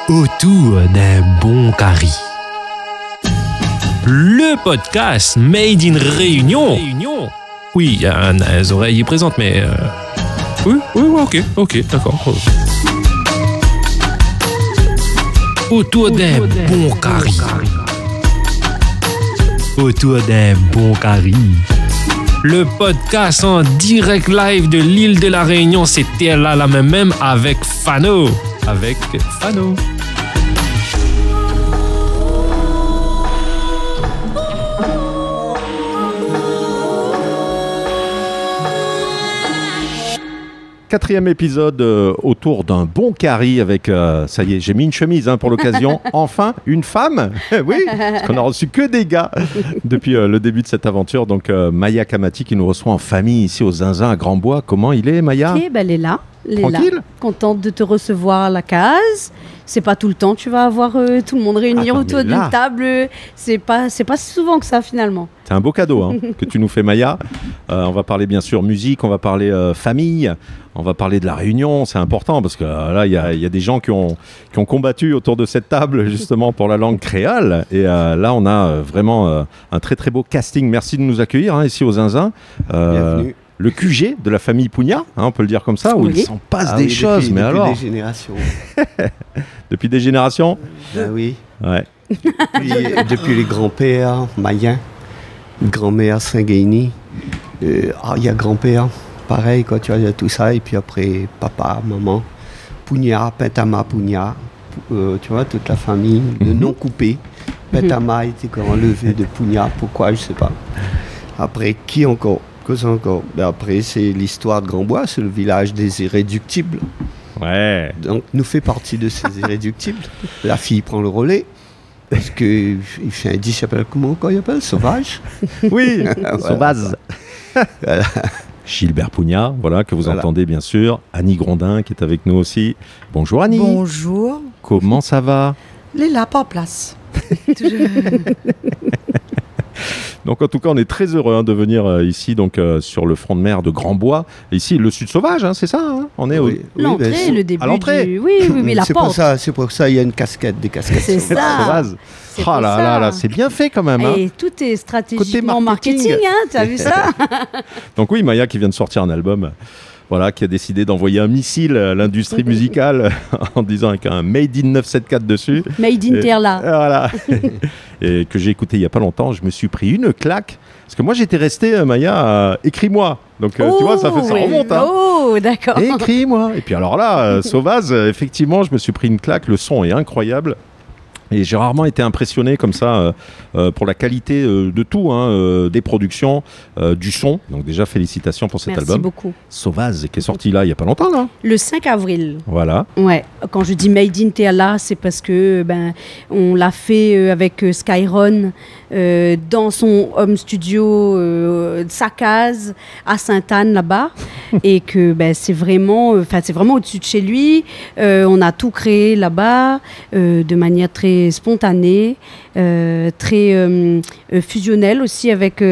autour d'un bon carré. Le podcast Made in Réunion. Oui, il y a des oreilles présentes, mais... Oui, ok, d'accord. Autour d'un bon carré. Autour d'un bon carré. Le podcast en direct live de l'île de la Réunion, c'était là même avec Fano. Quatrième épisode autour d'un bon carré avec, ça y est, j'ai mis une chemise pour l'occasion, enfin une femme, oui, parce qu'on a reçu que des gars depuis le début de cette aventure. Donc Maya Kamati qui nous reçoit en famille ici au Zinzin à Grand-Bois. Comment il est, Maya? Elle est là. Tranquille. Contente de te recevoir à la case. C'est pas tout le temps, tu vas avoir tout le monde réuni autour d'une table. C'est pas si souvent que ça finalement. C'est un beau cadeau que tu nous fais, Maya. On va parler bien sûr musique, on va parler famille, on va parler de la Réunion. C'est important parce que là, il y a des gens qui ont combattu autour de cette table justement pour la langue créole. Et là, on a vraiment un très très beau casting. Merci de nous accueillir ici au Zinzin. Bienvenue. Le QG de la famille Pugna, on peut le dire comme ça, où il s'en passe des choses. Depuis des générations. Depuis des générations. Oui. Ouais. Depuis les grands-pères, Mayen, grand-mère Saint-Guéni. Il y a grand-père, pareil, quoi, tu vois, il y a tout ça. Et puis après, papa, maman, Pugna, Pentama Pugna, tu vois, toute la famille, de non coupé. Pentama a été enlevé de Pugna, pourquoi, je sais pas. Après, qui encore? Après, c'est l'histoire de Grand-Bois, c'est le village des irréductibles. Ouais. Donc, nous fait partie de ces irréductibles. La fille prend le relais, parce qu'il fait un disque, comment il appelle? Sauvage. Oui, voilà. Sauvage. Voilà. Gilbert Pugna, voilà, que vous entendez bien sûr. Annie Grondin, qui est avec nous aussi. Bonjour Annie. Bonjour. Comment ça va? Les là, pas en place. Donc en tout cas, on est très heureux de venir ici, donc sur le front de mer de Grand-Bois. Ici, le Sud Sauvage, c'est ça on est l'entrée, le début. À l'entrée. Oui, mais la porte. C'est pour ça, il y a une casquette, des casquettes. C'est ça. Oh là, c'est bien fait quand même. Et tout est stratégiquement marketing, tu as vu ça? Donc oui, Maya qui vient de sortir un album. Voilà, qui a décidé d'envoyer un missile à l'industrie musicale en disant avec un Made in 974 dessus. Made in Terla. Voilà. Et que j'ai écouté il n'y a pas longtemps, je me suis pris une claque. Parce que moi, j'étais resté, Maya, écris-moi. Donc, tu vois, ça remonte. Oh, d'accord. Écris-moi. Et puis alors là, Sauvage, effectivement, je me suis pris une claque. Le son est incroyable. Et j'ai rarement été impressionné comme ça pour la qualité de tout, des productions, du son. Donc déjà, félicitations pour cet album. Merci beaucoup. Sauvage, qui est sorti là, il n'y a pas longtemps, là. Le 5 avril. Voilà. Ouais. Quand je dis Made in Terla, c'est parce que on l'a fait avec Skyron dans son home studio, sa case à Sainte-Anne là-bas, et que c'est vraiment au-dessus de chez lui. On a tout créé là-bas de manière très spontanée, très fusionnelle aussi avec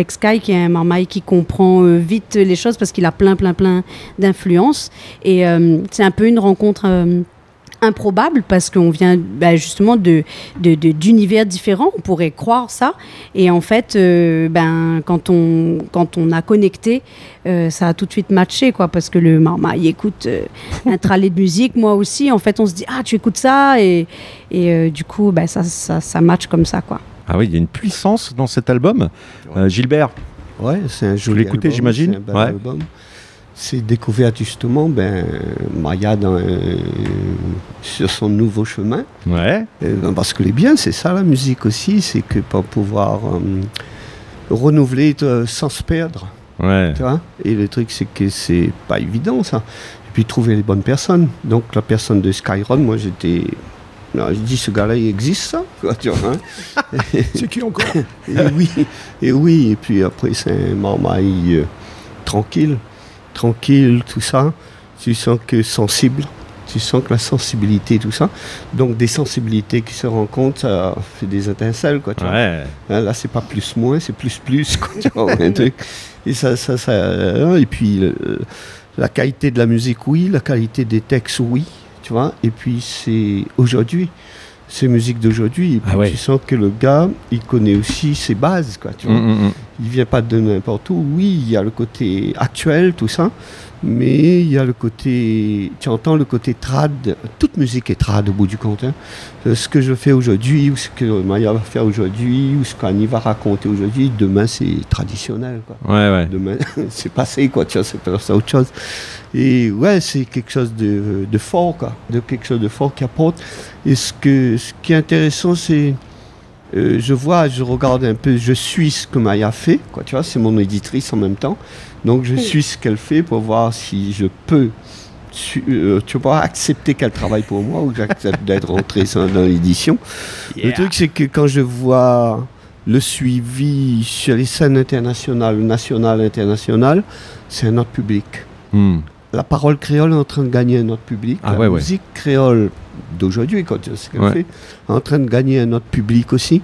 Sky, qui est un marmaille qui comprend vite les choses parce qu'il a plein d'influences. Et c'est un peu une rencontre improbable parce qu'on vient justement d'univers différents, on pourrait croire ça, et en fait quand on a connecté, ça a tout de suite matché, quoi, parce que le marmaille écoute un tralé de musique, moi aussi, en fait on se dit tu écoutes ça, et du coup ça match comme ça, quoi. Ah oui, il y a une puissance dans cet album. Gilbert, ouais, c'est un joli vous l'écoutez, j'imagine. C'est un bel album. C'est découvert justement Maya sur son nouveau chemin. Ouais. Parce que les biens, c'est ça la musique aussi, c'est que pour pouvoir renouveler sans se perdre. Ouais. Tu vois. Et le truc, c'est que c'est pas évident ça. Et puis trouver les bonnes personnes. Donc la personne de Skyron, moi j'étais... Non, je dis, ce gars-là, il existe, ça, quoi, tu vois, C'est qui encore? Et oui, et puis après, c'est un marmaille tranquille, tout ça. Tu sens que sensible, tu sens que la sensibilité, tout ça. Donc, des sensibilités qui se rencontrent, ça fait des étincelles, quoi, tu vois. Là, c'est pas plus-moins, c'est plus-plus, quoi, tu vois, un truc. Et ça, et puis, la qualité de la musique, oui, la qualité des textes, oui. tu vois. Et puis c'est aujourd'hui, c'est musique d'aujourd'hui. Et puis tu sens que le gars, il connaît aussi ses bases, quoi, tu vois. Il vient pas de n'importe où. Oui, il y a le côté actuel, tout ça, mais il y a le côté, tu entends le côté trad. Toute musique est trad au bout du compte, hein. Ce que je fais aujourd'hui, ou ce que Maya va faire aujourd'hui, ou ce qu'Annie va raconter aujourd'hui, demain c'est traditionnel, quoi. Demain c'est passé, quoi, tu vois, c'est autre chose. Et ouais, c'est quelque chose de fort, quoi, de quelque chose de fort qui apporte. Et ce qui est intéressant, c'est je regarde un peu, je suis ce que Maya fait, quoi, tu vois, c'est mon éditrice en même temps. Donc je suis ce qu'elle fait pour voir si je peux tu vois, accepter qu'elle travaille pour moi ou que j'accepte d'être rentré dans l'édition. Le truc, c'est que quand je vois le suivi sur les scènes internationales, nationales, internationales, c'est un autre public. La parole créole est en train de gagner un autre public. La musique créole d'aujourd'hui, quand c'est ce qu'elle fait, est en train de gagner un autre public aussi.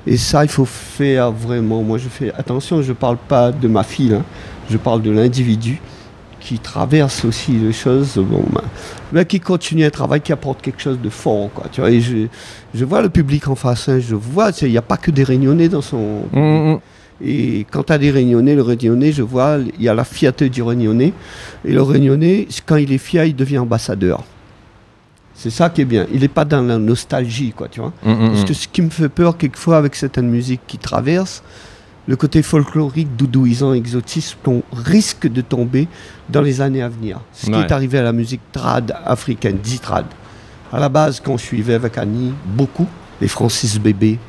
Et ça, il faut faire vraiment. Moi, je fais attention, je ne parle pas de ma fille, hein, je parle de l'individu qui traverse aussi les choses, mais qui continue un travail qui apporte quelque chose de fort, quoi, tu vois. Et je vois le public en face, hein, je vois, il n'y a pas que des Réunionnais dans son... Et quand tu as des Réunionnais, le Réunionnais, je vois, il y a la fierté du Réunionnais. Et le Réunionnais, quand il est fier, il devient ambassadeur. C'est ça qui est bien. Il n'est pas dans la nostalgie, quoi, tu vois. Parce que ce qui me fait peur, quelquefois, avec certaines musiques qui traversent, le côté folklorique, doudouisant, exotisme, qu'on risque de tomber dans les années à venir. Ce qui est arrivé à la musique trad africaine, dit trad. À la base, quand je suivais avec Annie, beaucoup, les Francis Bébé,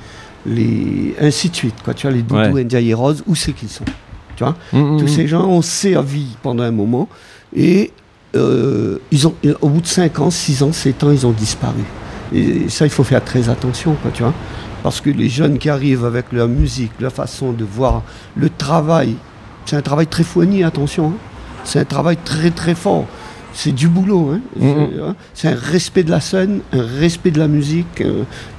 ainsi de suite, quoi, tu vois, les Doudou Ndiaye Rose, où c'est qu'ils sont, tu vois. Tous ces gens ont servi pendant un moment et au bout de 5 ans, 6 ans, 7 ans, ils ont disparu. Et ça, il faut faire très attention, quoi, tu vois. Parce que les jeunes qui arrivent avec leur musique, leur façon de voir le travail, c'est un travail très fourni, attention, hein. C'est un travail très très fort. C'est du boulot, hein. C'est un respect de la scène, un respect de la musique,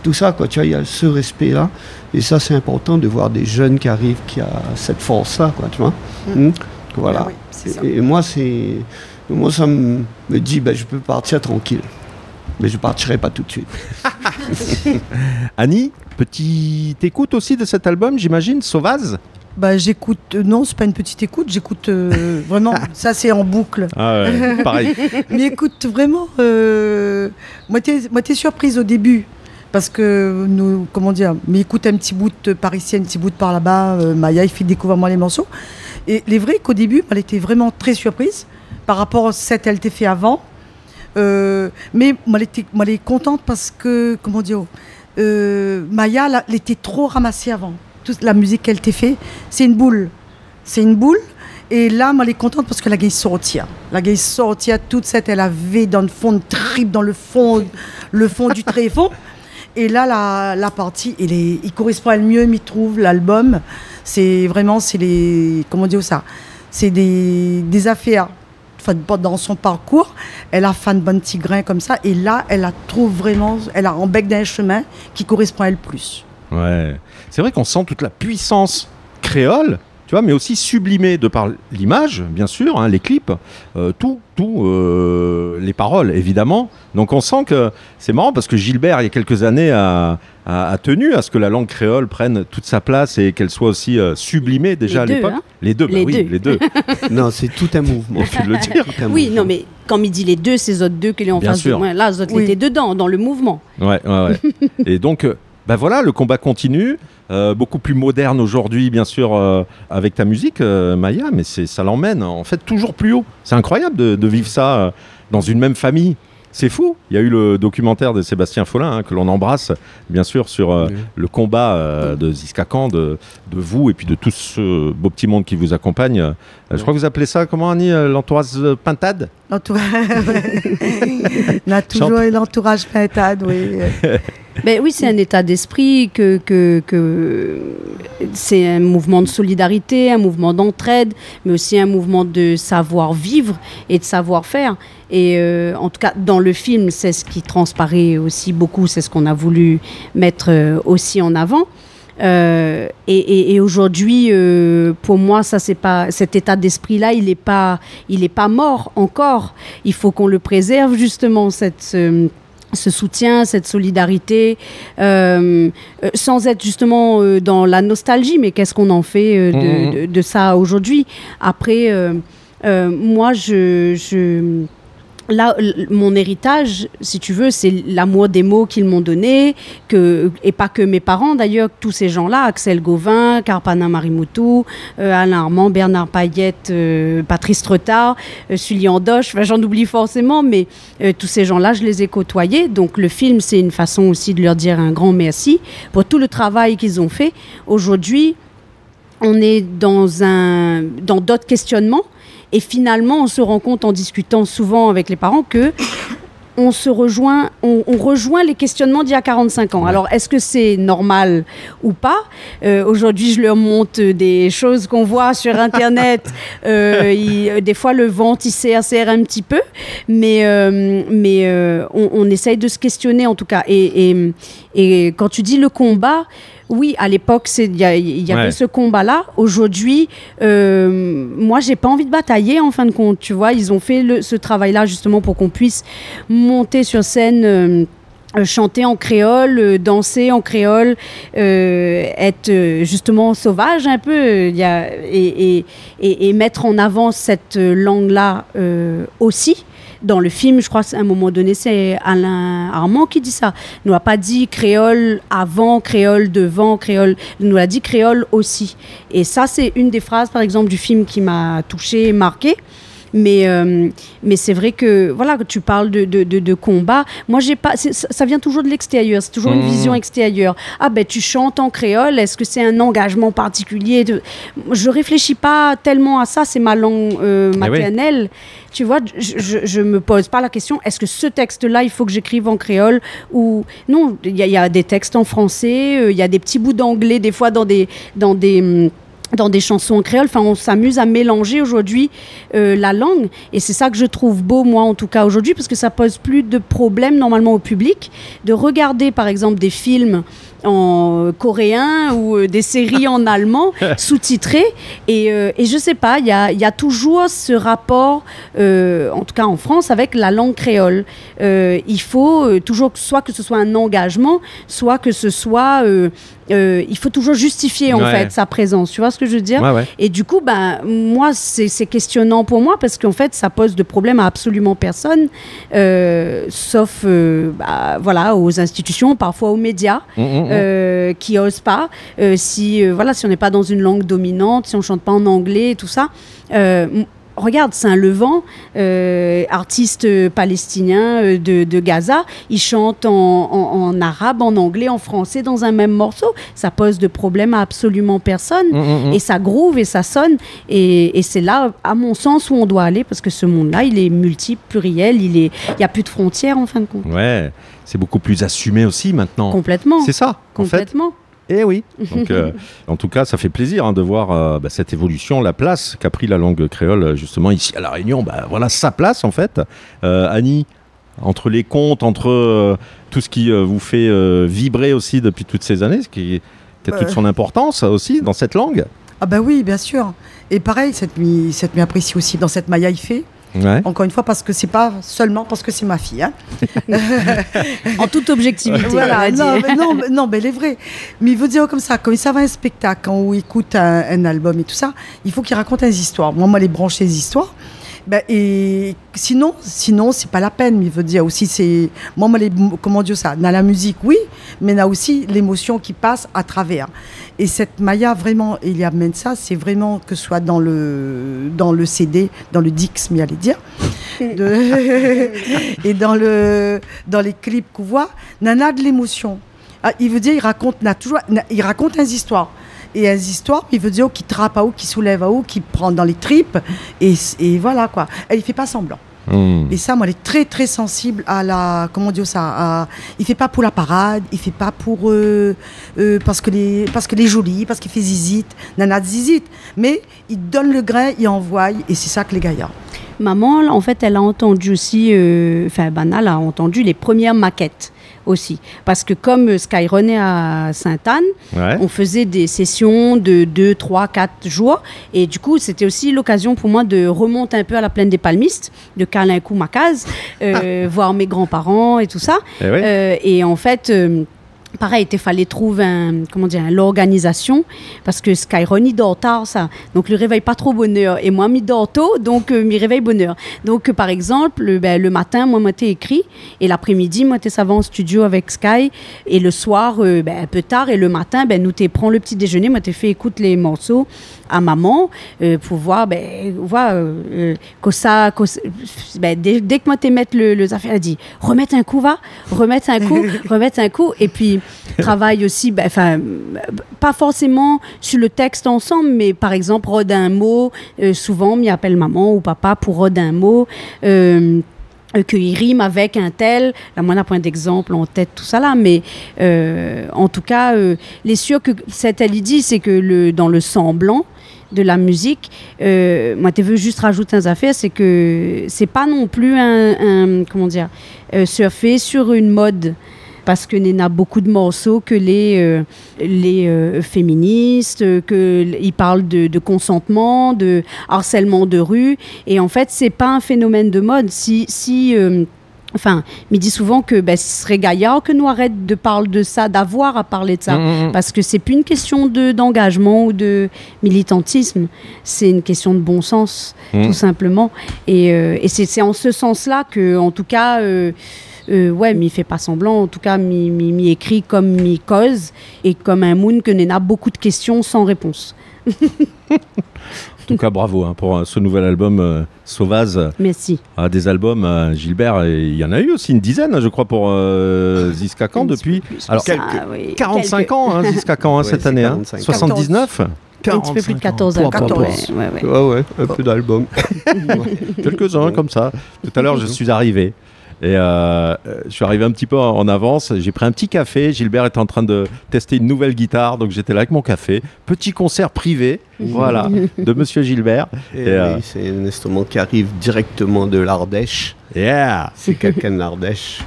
tout ça, quoi. Tu vois, il y a ce respect-là. Et ça, c'est important de voir des jeunes qui arrivent, qui a cette force-là, quoi, tu vois. Voilà. Et moi, ça me dit, je peux partir tranquille. Mais je ne partirai pas tout de suite. Annie, petite écoute aussi de cet album, j'imagine, Sauvaz? J'écoute, non, c'est pas une petite écoute, j'écoute vraiment, ça c'est en boucle. Ah ouais, pareil. Mais écoute, vraiment, moi t'es surprise au début, parce que nous, comment dire, mais écoute un petit bout de par ici, un petit bout de par là-bas, Maya, il fait découvrir moi les morceaux. Et les vrais qu'au début, elle était vraiment très surprise par rapport à ce qu'elle t'a fait avant. Mais moi, elle est contente parce que, comment dire, Maya, elle était trop ramassée avant. Toute la musique qu'elle t'a fait, c'est une boule. C'est une boule. Et là, moi, elle est contente parce que la gagne sortir. La gagne sortir, toute cette, elle avait dans le fond de trip, dans le fond du tréfonds. Et là, la partie, il correspond à le mieux, il trouve l'album. C'est vraiment, comment dire ça, c'est des affaires. Dans son parcours, elle a fait un bon petit grain comme ça, et là, elle a en bec d'un chemin qui correspond à elle plus. Ouais, c'est vrai qu'on sent toute la puissance créole, tu vois, mais aussi sublimée de par l'image, bien sûr, hein, les clips, les paroles, évidemment. Donc on sent que c'est marrant parce que Gilbert, il y a quelques années, a tenu à ce que la langue créole prenne toute sa place et qu'elle soit aussi sublimée déjà à l'époque. Hein. Les deux. Non, c'est tout un mouvement, il faut le dire. Oui, non, mais quand il dit les deux, c'est les autres deux qui les ont face de moi. Là, les autres étaient dedans, dans le mouvement. Ouais. Et donc, voilà, le combat continue. Beaucoup plus moderne aujourd'hui, bien sûr, avec ta musique, Maya, mais ça l'emmène en fait toujours plus haut. C'est incroyable de vivre ça dans une même famille. C'est fou. Il y a eu le documentaire de Sébastien Follin, que l'on embrasse, bien sûr, sur le combat de Ziska Khan, de vous et puis de tout ce beau petit monde qui vous accompagne. Je crois que vous appelez ça, comment, Annie, l'entourage pintade? L'entourage, on a toujours l'entourage pintade, oui. Ben oui, c'est un état d'esprit, que c'est un mouvement de solidarité, un mouvement d'entraide, mais aussi un mouvement de savoir-vivre et de savoir-faire. Et en tout cas, dans le film, c'est ce qui transparaît aussi beaucoup, c'est ce qu'on a voulu mettre aussi en avant. Et aujourd'hui, pour moi, ça c'est pas cet état d'esprit-là, il est pas mort encore. Il faut qu'on le préserve justement ce soutien, cette solidarité, sans être justement dans la nostalgie, mais qu'est-ce qu'on en fait de ça aujourd'hui? Après, moi, là, mon héritage, si tu veux, c'est l'amour des mots qu'ils m'ont donné, et pas que mes parents d'ailleurs, tous ces gens-là, Axel Gauvin, Karpana Marimoutou, Alain Armand, Bernard Payette, Patrice Treutard, Sully Andoche, enfin, j'en oublie forcément, mais tous ces gens-là, je les ai côtoyés. Donc le film, c'est une façon aussi de leur dire un grand merci pour tout le travail qu'ils ont fait. Aujourd'hui, on est dans d'autres questionnements. Et finalement, on se rend compte en discutant souvent avec les parents que on rejoint les questionnements d'il y a 45 ans. Ouais. Alors, est-ce que c'est normal ou pas? Aujourd'hui, je leur montre des choses qu'on voit sur Internet. Des fois, le ventre, il serre un petit peu. Mais on essaye de se questionner, en tout cas. Et quand tu dis le combat... Oui, à l'époque, il y avait ce combat-là. Aujourd'hui, moi, j'ai pas envie de batailler, en fin de compte. Tu vois, ils ont fait ce travail-là justement pour qu'on puisse monter sur scène, chanter en créole, danser en créole, être justement sauvage un peu, et mettre en avant cette langue-là aussi. Dans le film, je crois qu'à un moment donné, c'est Alain Armand qui dit ça. Il nous a pas dit créole avant, créole devant, créole. Il nous a dit créole aussi. Et ça, c'est une des phrases, par exemple, du film qui m'a touchée, marquée. Mais c'est vrai que, voilà, tu parles de combat. Moi, ça vient toujours de l'extérieur. C'est toujours une vision extérieure. Ah, ben, tu chantes en créole. Est-ce que c'est un engagement particulier? Je réfléchis pas tellement à ça. C'est ma langue maternelle. Oui. Tu vois, je me pose pas la question, est-ce que ce texte-là, il faut que j'écrive en créole ou... Non, il y a des textes en français, il y a des petits bouts d'anglais, des fois dans des chansons en créole. Enfin, on s'amuse à mélanger aujourd'hui la langue. Et c'est ça que je trouve beau, moi, en tout cas, aujourd'hui, parce que ça pose plus de problèmes, normalement, au public, de regarder, par exemple, des films en coréen ou des séries en allemand sous-titrées. Et je sais pas, il y a toujours ce rapport, en tout cas en France, avec la langue créole. Il faut toujours, soit que ce soit un engagement, soit que ce soit... il faut toujours justifier en fait sa présence, tu vois ce que je veux dire? Ouais. Et du coup, moi, c'est questionnant pour moi parce qu'en fait, ça pose de problème à absolument personne, sauf voilà, aux institutions, parfois aux médias, qui osent pas. Si on n'est pas dans une langue dominante, si on chante pas en anglais et tout ça. Regarde, Saint-Levant, artiste palestinien de Gaza, il chante en arabe, en anglais, en français dans un même morceau. Ça pose de problème à absolument personne. Et ça groove et ça sonne. Et c'est là, à mon sens, où on doit aller parce que ce monde-là, il est multiple, pluriel, il n'y a plus de frontières en fin de compte. Ouais, c'est beaucoup plus assumé aussi maintenant. Complètement. C'est ça, complètement. En fait. Eh oui. Donc, en tout cas, ça fait plaisir de voir cette évolution, la place qu'a pris la langue créole justement ici à La Réunion. Voilà sa place en fait. Annie, entre les contes, entre tout ce qui vous fait vibrer aussi depuis toutes ces années, ce qui a toute son importance aussi dans cette langue. Ah bah oui, bien sûr. Et pareil, cette nuit apprécie aussi dans cette Maya Ifé. Ouais. Encore une fois, parce que c'est pas seulement parce que c'est ma fille. Hein. En toute objectivité. Voilà. Non, mais elle est vraie. Mais il veut dire comme ça, quand il va à un spectacle, quand il écoute un album et tout ça, il faut qu'il raconte des histoires. Moi, les brancher les histoires. Et sinon, c'est pas la peine. Mais il veut dire aussi, c'est. Moi, comment dire ça? Dans la musique, oui, mais il y a aussi l'émotion qui passe à travers. Et cette Maya, vraiment, il y amène ça, c'est vraiment que ce soit dans le CD, dans le Dix, mais allez dire, et dans les clips qu'on voit, nana de l'émotion. Il veut dire, il raconte des histoires. Et des histoires, il veut dire qui trappe à haut, qui soulève à haut, qui prend dans les tripes, et voilà quoi. Et il fait pas semblant. Et ça, moi, elle est très très sensible à la, comment dire ça, il fait pas pour la parade, il fait pas pour parce que les jolie, parce qu'il fait zizite, nana de zizite, mais il donne le grain, il envoie, et c'est ça que les gaillards. maman, en fait, elle a entendu aussi, Banal a entendu les premières maquettes aussi. Parce que comme Skyron est à Sainte-Anne, on faisait des sessions de 2, 3, 4 jours. Et du coup, c'était aussi l'occasion pour moi de remonter un peu à la plaine des Palmistes, de Calincourt, Macaz, voir mes grands-parents et tout ça. Et en fait... pareil, il fallait trouver l'organisation, parce que Skyron, il dort tard, ça. Donc, le réveil pas trop bonheur. Et moi, m'y dors tôt, donc, m'y réveille bonheur. Donc, par exemple, le matin, moi, t'ai écrit, et l'après-midi, moi, t'es savant en studio avec Sky, et le soir, un peu tard, et le matin, nous, t'es prends le petit déjeuner, moi, t'es fait écouter les morceaux à maman, pour voir, dès que moi, t'es mettre le affaire, elle dit, remettre un coup, remettre un coup, et puis, travaille aussi, pas forcément sur le texte ensemble, mais par exemple, rode un mot, souvent, m'y appelle maman ou papa pour rode un mot, qu'il rime avec un tel, là, moi, on a point d'exemple en tête, tout ça là, mais en tout cas, les sûr que cette elle dit, c'est que dans le semblant de la musique, moi, tu veux juste rajouter un affaire, c'est que c'est pas non plus surfer sur une mode, parce que il y a beaucoup de morceaux que les féministes, ils parlent de consentement, de harcèlement de rue, et en fait, c'est pas un phénomène de mode. Il dit souvent que ce serait gaillard que nous arrête de parler de ça, d'avoir à parler de ça, parce que c'est plus une question d'engagement ou de militantisme, c'est une question de bon sens, tout simplement. Et c'est en ce sens-là que, en tout cas, m'y fait pas semblant, en tout cas, m'y écrit comme m'y cause, et comme un moon que n'en a beaucoup de questions sans réponse. En tout cas, bravo pour ce nouvel album Sauvaz. Merci. Des albums, Gilbert, il y en a eu aussi une dizaine, je crois, pour Ziska Khan depuis. Alors, 45 ans, Ziska Khan, cette année. 79 un petit peu plus de 14 ans. 14. Un peu d'albums. Quelques-uns, comme ça. Tout à l'heure, je suis arrivé. Et je suis arrivé un petit peu en avance, j'ai pris un petit café, Gilbert était en train de tester une nouvelle guitare, donc j'étais là avec mon café, petit concert privé, voilà, de Monsieur Gilbert. Oui, c'est un instrument qui arrive directement de l'Ardèche. C'est quelqu'un de l'Ardèche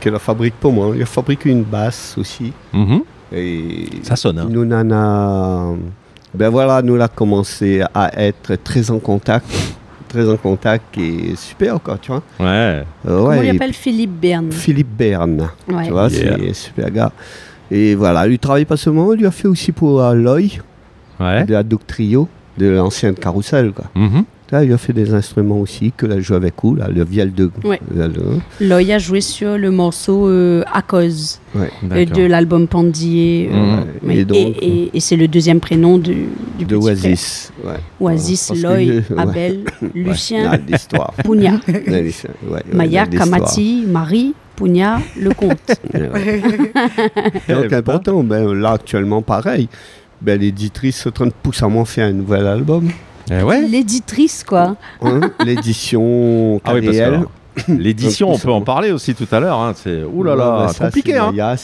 qui la fabrique pour moi, il a fabriqué une basse aussi. Et ça sonne. Nous nous l'a commencé à être très en contact et super, quoi, tu vois. Comment il appelle Philippe Berne. Philippe Berne, tu vois, c'est super gars. Et voilà, lui travaille pas seulement, il lui a fait aussi pour Loy, de la Doc Trio, de l'ancienne Carousel, quoi. Là, il a fait des instruments aussi, que là, je joue avec vous, là, le viol de... Loy a joué sur le morceau À cause de l'album Pandier. Et c'est le deuxième prénom du de Oasis. Oasis, Loy, Abel, Lucien, Pounia, Maya, Kamati, Marie, Pounia, le comte. Donc important, là actuellement pareil, l'éditrice est en train de pousser à moi faire un nouvel album. L'éditrice, quoi. L'édition réelle. L'édition, on peut en parler aussi tout à l'heure. C'est compliqué. Maya,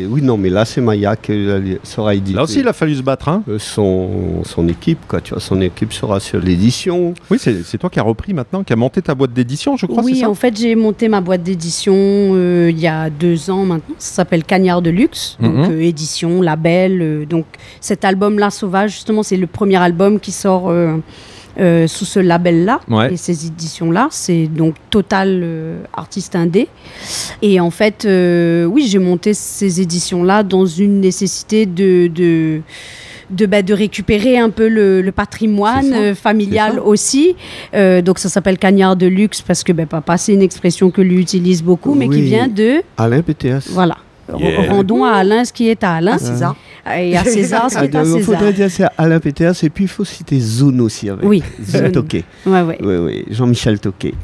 oui, non, mais là, c'est Maya qui sera édité. Là aussi, il a fallu se battre. Son équipe, quoi. Tu vois, son équipe sera sur l'édition. Oui, c'est toi qui as repris maintenant, qui as monté ta boîte d'édition, je crois. Oui, c'est ça en fait, j'ai monté ma boîte d'édition il y a 2 ans maintenant. Ça s'appelle Cagnard de Luxe, donc édition, label. Donc, cet album-là, Sauvage, justement, c'est le premier album qui sort. Sous ce label-là et ces éditions-là, c'est donc Total Artiste Indé. Et en fait, j'ai monté ces éditions-là dans une nécessité de récupérer un peu le patrimoine familial aussi. Donc ça s'appelle Cagnard de Luxe parce que papa, c'est une expression que lui utilise beaucoup, mais qui vient de... Alain PTS. Voilà. Rendons à Alain ce qui est à Alain. César. Et à César ce qui est à César. Il faudrait dire c'est Alain PTS et puis il faut citer Zoun aussi avec. Oui, Zoun Toqué. Oui, Jean-Michel Toqué.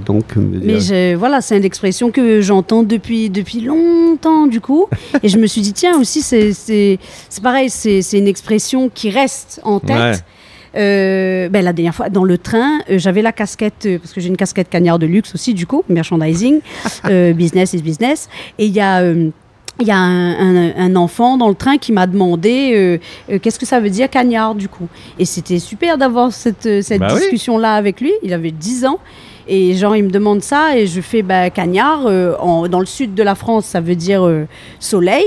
Donc, mais c'est une expression que j'entends depuis longtemps du coup. Et je me suis dit tiens aussi c'est pareil, c'est une expression qui reste en tête. La dernière fois dans le train j'avais la casquette parce que j'ai une casquette Cagnard de Luxe aussi du coup, merchandising, business is business, et il y a il y a un enfant dans le train qui m'a demandé qu'est-ce que ça veut dire cagnard du coup. Et c'était super d'avoir cette discussion-là avec lui. Il avait 10 ans. Et genre, il me demande ça et je fais cagnard. Dans le sud de la France, ça veut dire soleil,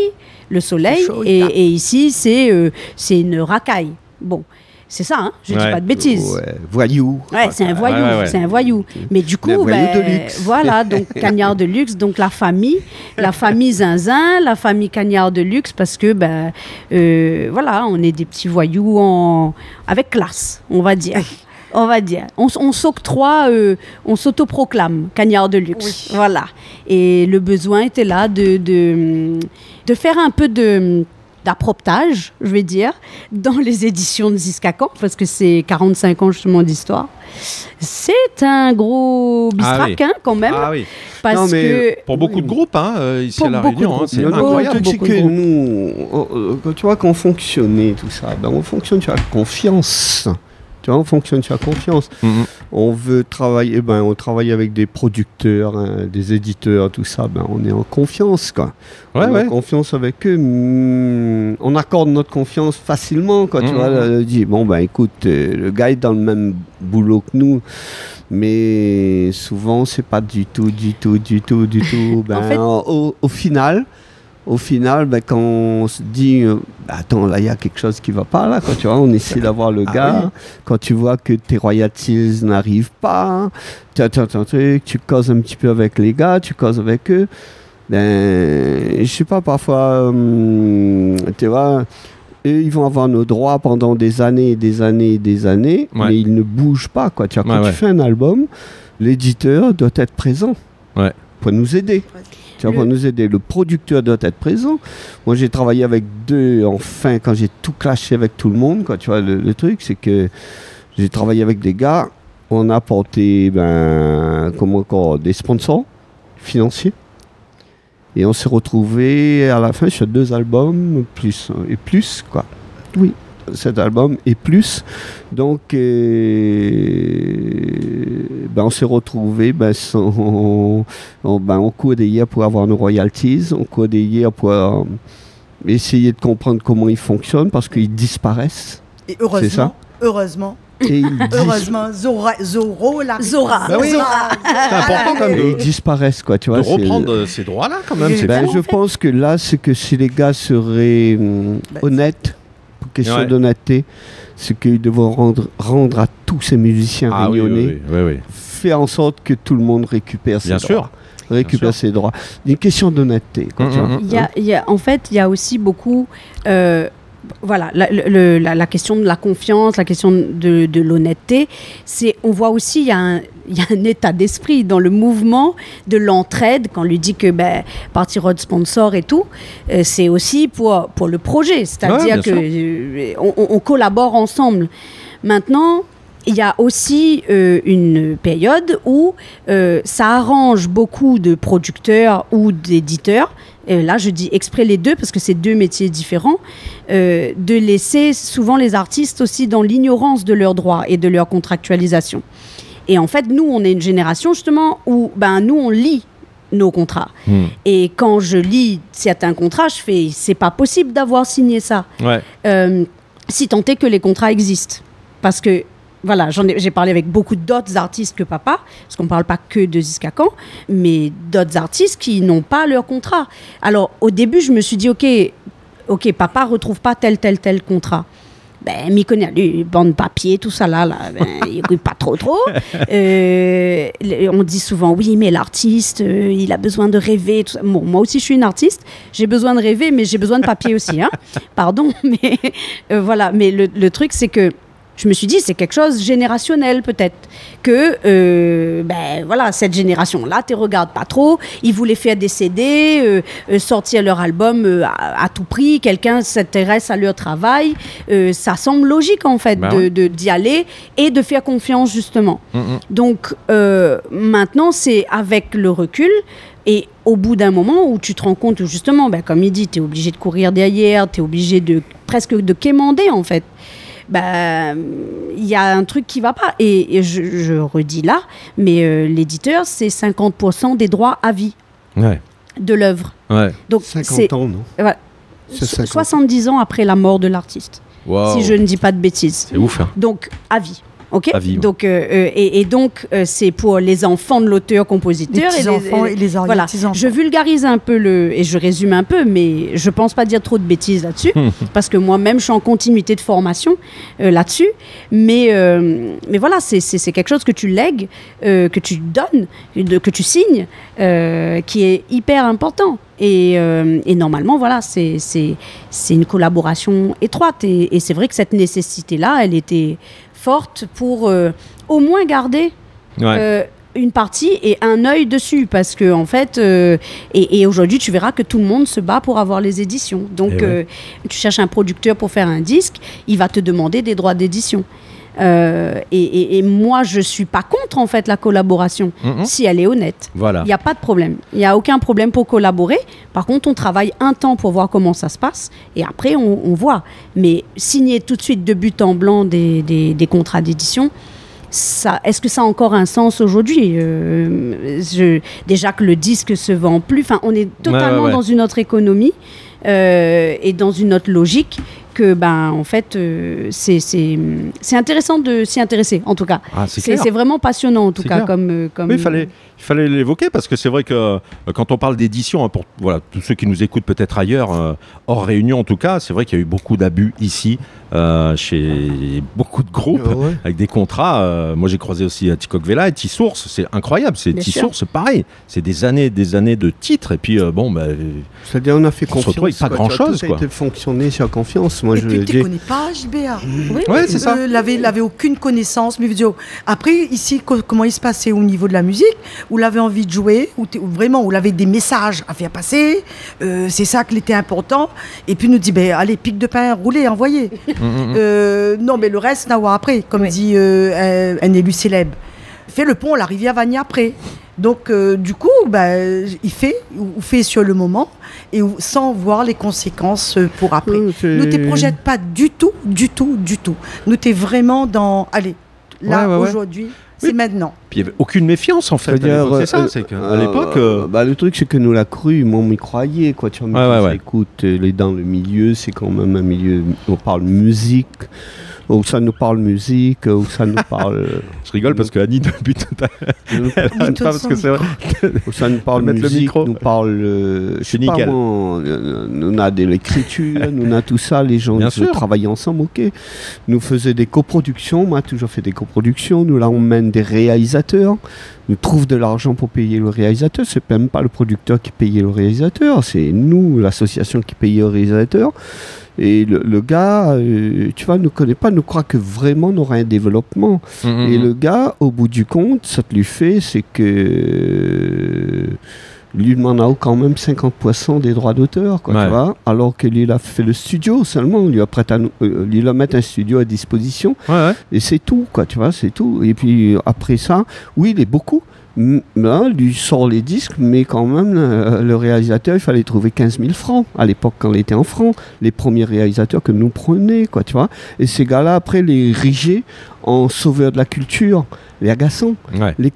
le soleil. Et ici, c'est une racaille. Bon. C'est ça, hein, je dis pas de bêtises. Ouais, voyou. Ouais, c'est un voyou, c'est un voyou. Mais du coup, de luxe. Voilà, donc cagnard de luxe, donc la famille Zinzin, la famille cagnard de luxe, parce que voilà, on est des petits voyous avec classe, on va dire. On s'octroie, on s'autoproclame cagnard de luxe. Oui. Voilà. Et le besoin était là de faire un peu d'appropriage, je vais dire, dans les éditions de Ziskakan, parce que c'est 45 ans justement d'histoire. C'est un gros bistrac, quand même. Ah oui. Parce que pour beaucoup de groupes, ici à La Réunion, c'est incroyable. C'est que nous, tu vois, quand on fonctionnait, tout ça, on fonctionne sur la confiance. On fonctionne sur la confiance. On veut travailler, on travaille avec des producteurs, des éditeurs, tout ça. On est en confiance, quoi. On est en confiance avec eux. On accorde notre confiance facilement, quoi. Tu vois, on dit écoute, le gars est dans le même boulot que nous, mais souvent c'est pas du tout. En fait, au final, quand on se dit attends, là il y a quelque chose qui va pas là, quand tu vois, on essaie d'avoir le gars. Oui. Quand tu vois que tes royalties n'arrivent pas, tu causes un petit peu avec les gars, tu causes avec eux. Je sais pas, parfois, tu vois, eux ils vont avoir nos droits pendant des années, mais ils ne bougent pas, quoi. Tu vois, quand tu fais un album, l'éditeur doit être présent pour nous aider. Tu vois, pour nous aider. Le producteur doit être présent. Moi, j'ai travaillé avec deux, enfin, quand j'ai tout clashé avec tout le monde, quoi. Tu vois, le truc, c'est que j'ai travaillé avec des gars, on a apporté, des sponsors financiers. Et on s'est retrouvés à la fin sur 2 albums, plus, quoi. Oui, 7 albums et plus. Donc, on s'est retrouvés on codait pour avoir nos royalties, on codait pour essayer de comprendre comment ils fonctionnent parce qu'ils disparaissent. Et heureusement, c'est ça. Heureusement, Zora. Oui. C'est important quand même ils disparaissent, quoi, tu vois. De reprendre ces droits-là quand même. Je pense que là, c'est que si les gars seraient honnêtes, pour question d'honnêteté, c'est qu'ils devront rendre à tous ces musiciens réunionnais, faire en sorte que tout le monde récupère ses droits. Récupère ses droits. Une question d'honnêteté. En fait, il y a aussi beaucoup... la question de la confiance, la question de l'honnêteté, on voit aussi il y a un état d'esprit dans le mouvement de l'entraide. Quand on lui dit que partir de sponsor et tout, c'est aussi pour le projet, c'est-à-dire qu'on collabore ensemble. Maintenant, il y a aussi une période où ça arrange beaucoup de producteurs ou d'éditeurs. Là, je dis exprès les deux parce que c'est 2 métiers différents, de laisser souvent les artistes aussi dans l'ignorance de leurs droits et de leur contractualisation. Et en fait, nous, on est une génération justement où nous, on lit nos contrats. Et quand je lis certains contrats, je fais, c'est pas possible d'avoir signé ça. Si tant est que les contrats existent. Parce que voilà, j'ai parlé avec beaucoup d'autres artistes que papa, parce qu'on ne parle pas que de Ziskakan, mais d'autres artistes qui n'ont pas leur contrat. Alors, au début, je me suis dit, ok, papa ne retrouve pas tel contrat. M'y connaît, lui, bande papier, tout ça là il écoute pas trop. On dit souvent, oui, mais l'artiste, il a besoin de rêver. Tout ça. Bon, moi aussi, je suis une artiste, j'ai besoin de rêver, mais j'ai besoin de papier aussi. Hein. Pardon, mais voilà. Mais le truc, c'est que je me suis dit, c'est quelque chose générationnel peut-être, que cette génération-là, tu ne regardes pas trop, ils voulaient faire des CD, sortir leur album à tout prix, quelqu'un s'intéresse à leur travail, ça semble logique en fait d'y aller et de faire confiance justement. Donc maintenant, c'est avec le recul. Et au bout d'un moment où tu te rends compte, justement, comme il dit, tu es obligé de courir derrière, tu es obligé presque de quémander en fait. Il y a un truc qui ne va pas. Et je redis là, mais l'éditeur, c'est 50% des droits à vie. de l'œuvre. Ouais. Donc 50 ans, non? Voilà. C'est 50. 70 ans après la mort de l'artiste, Wow. si je ne dis pas de bêtises. C'est ouf, hein. Donc, à vie. Ok. À vie, ouais. Donc, c'est pour les enfants de l'auteur-compositeur. Les petits-enfants et les Voilà. petits-enfants. Je vulgarise un peu et je résume un peu, mais je pense pas dire trop de bêtises là-dessus, parce que moi-même, je suis en continuité de formation là-dessus. Mais voilà, c'est quelque chose que tu lègues, que tu donnes, que tu signes, qui est hyper important. Et normalement, voilà, c'est une collaboration étroite. Et c'est vrai que cette nécessité-là, elle était forte pour au moins garder une partie et un œil dessus. Parce que, en fait, et aujourd'hui, tu verras que tout le monde se bat pour avoir les éditions. Donc, tu cherches un producteur pour faire un disque, il va te demander des droits d'édition. Et moi, je ne suis pas contre, en fait, la collaboration, si elle est honnête. Voilà. Il n'y a pas de problème. Il n'y a aucun problème pour collaborer. Par contre, on travaille un temps pour voir comment ça se passe. Et après, on voit. Mais signer tout de suite de but en blanc des contrats d'édition, est-ce que ça a encore un sens aujourd'hui? Déjà que le disque se vend plus. Enfin, on est totalement dans une autre économie et dans une autre logique. Que, en fait, c'est intéressant de s'y intéresser, en tout cas. Ah, c'est vraiment passionnant, en tout cas. Comme... Oui, il fallait l'évoquer, parce que c'est vrai que quand on parle d'édition, hein, pour tous ceux qui nous écoutent peut-être ailleurs, hors Réunion en tout cas, c'est vrai qu'il y a eu beaucoup d'abus ici, chez beaucoup de groupes, avec des contrats. Moi, j'ai croisé aussi Tikok Vela et T-Source, c'est incroyable. T-Source, pareil. C'est des années de titres, et puis c'est-à-dire, on a fait confiance. On se retrouve avec pas grand-chose, quoi. Tout a été fonctionné sur confiance. Moi, et puis tu ne connais pas JBA. Oui, c'est ça. Il n'avait aucune connaissance. Mais après, ici, comment il se passait au niveau de la musique, où il avait envie de jouer, où vraiment, où il avait des messages à faire passer. C'est ça qui était important. Et puis, il nous dit, allez, pique de pain, roulez, envoyez. Non, mais le reste, n'a après, comme dit un élu célèbre. Fait le pont, la rivière Vanier après. Donc, du coup, il fait sur le moment et sans voir les conséquences pour après. Nous ne te projettes pas du tout. Nous t'es vraiment dans... Allez, là, aujourd'hui, c'est maintenant. Puis il n'y avait aucune méfiance, en fait. C'est ça, c'est qu'à l'époque... le truc, c'est que nous l'a cru, moi, on m'y croyait, quoi. Tu vois, écoute, dans le milieu, c'est quand même un milieu... On parle musique... Ou ça nous parle musique, ou ça nous parle... Je rigole parce que Annie, depuis tout à l'heure, elle n'arrête pas parce que c'est vrai. Ou ça nous parle musique, nous parle... je sais pas moi, nous a de l'écriture, nous a tout ça, les gens qui travaillaient ensemble, ok. Nous faisions des coproductions, moi j'ai toujours fait des coproductions, nous là on mène des réalisateurs, nous trouve de l'argent pour payer le réalisateur, c'est même pas le producteur qui payait le réalisateur, c'est nous, l'association qui payait le réalisateur. Et le gars, tu vois, ne connaît pas, nous croit que vraiment on aura un développement. Et le gars, au bout du compte, ça te lui fait, c'est que lui demande quand même 50% des droits d'auteur, quoi, tu vois, alors que lui, il a fait le studio seulement, lui a mettre un studio à disposition, et c'est tout, quoi, tu vois, c'est tout. Et puis après ça, oui, il est beaucoup. Lui sort les disques, mais quand même, le réalisateur, il fallait trouver 15 000 francs à l'époque quand il était en francs. Les premiers réalisateurs que nous prenions, quoi, tu vois. Et ces gars-là, après, les rigeaient en sauveurs de la culture, les agaçants.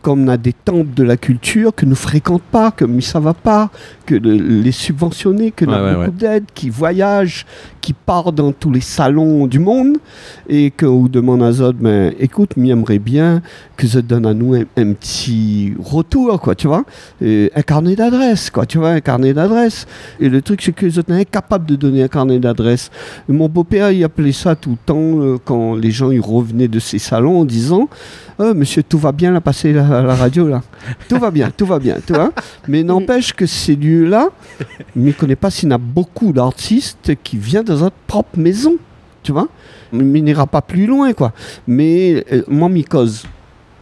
Comme on a des temples de la culture que nous fréquentons pas, que ça va pas, que les subventionnés, que nous avons beaucoup d'aide, qui voyagent, qui partent dans tous les salons du monde, et qu'on demande à eux, écoute, j'aimerais bien que ça donne à nous un petit retour, quoi, tu vois, un carnet d'adresses, quoi, tu vois, un carnet d'adresses. Et le truc, c'est que vous êtes incapables de donner un carnet d'adresses. Mon beau-père, il appelait ça tout le temps, quand les gens ils revenaient de ces salons en disant, monsieur, tout va bien, là, passer à la radio, là. Tout va bien, tu vois. Mais n'empêche que ces lieux-là, je ne connais pas s'il y en a beaucoup d'artistes qui viennent dans notre propre maison, tu vois. Il n'ira pas plus loin, quoi. Mais moi, m'y cause.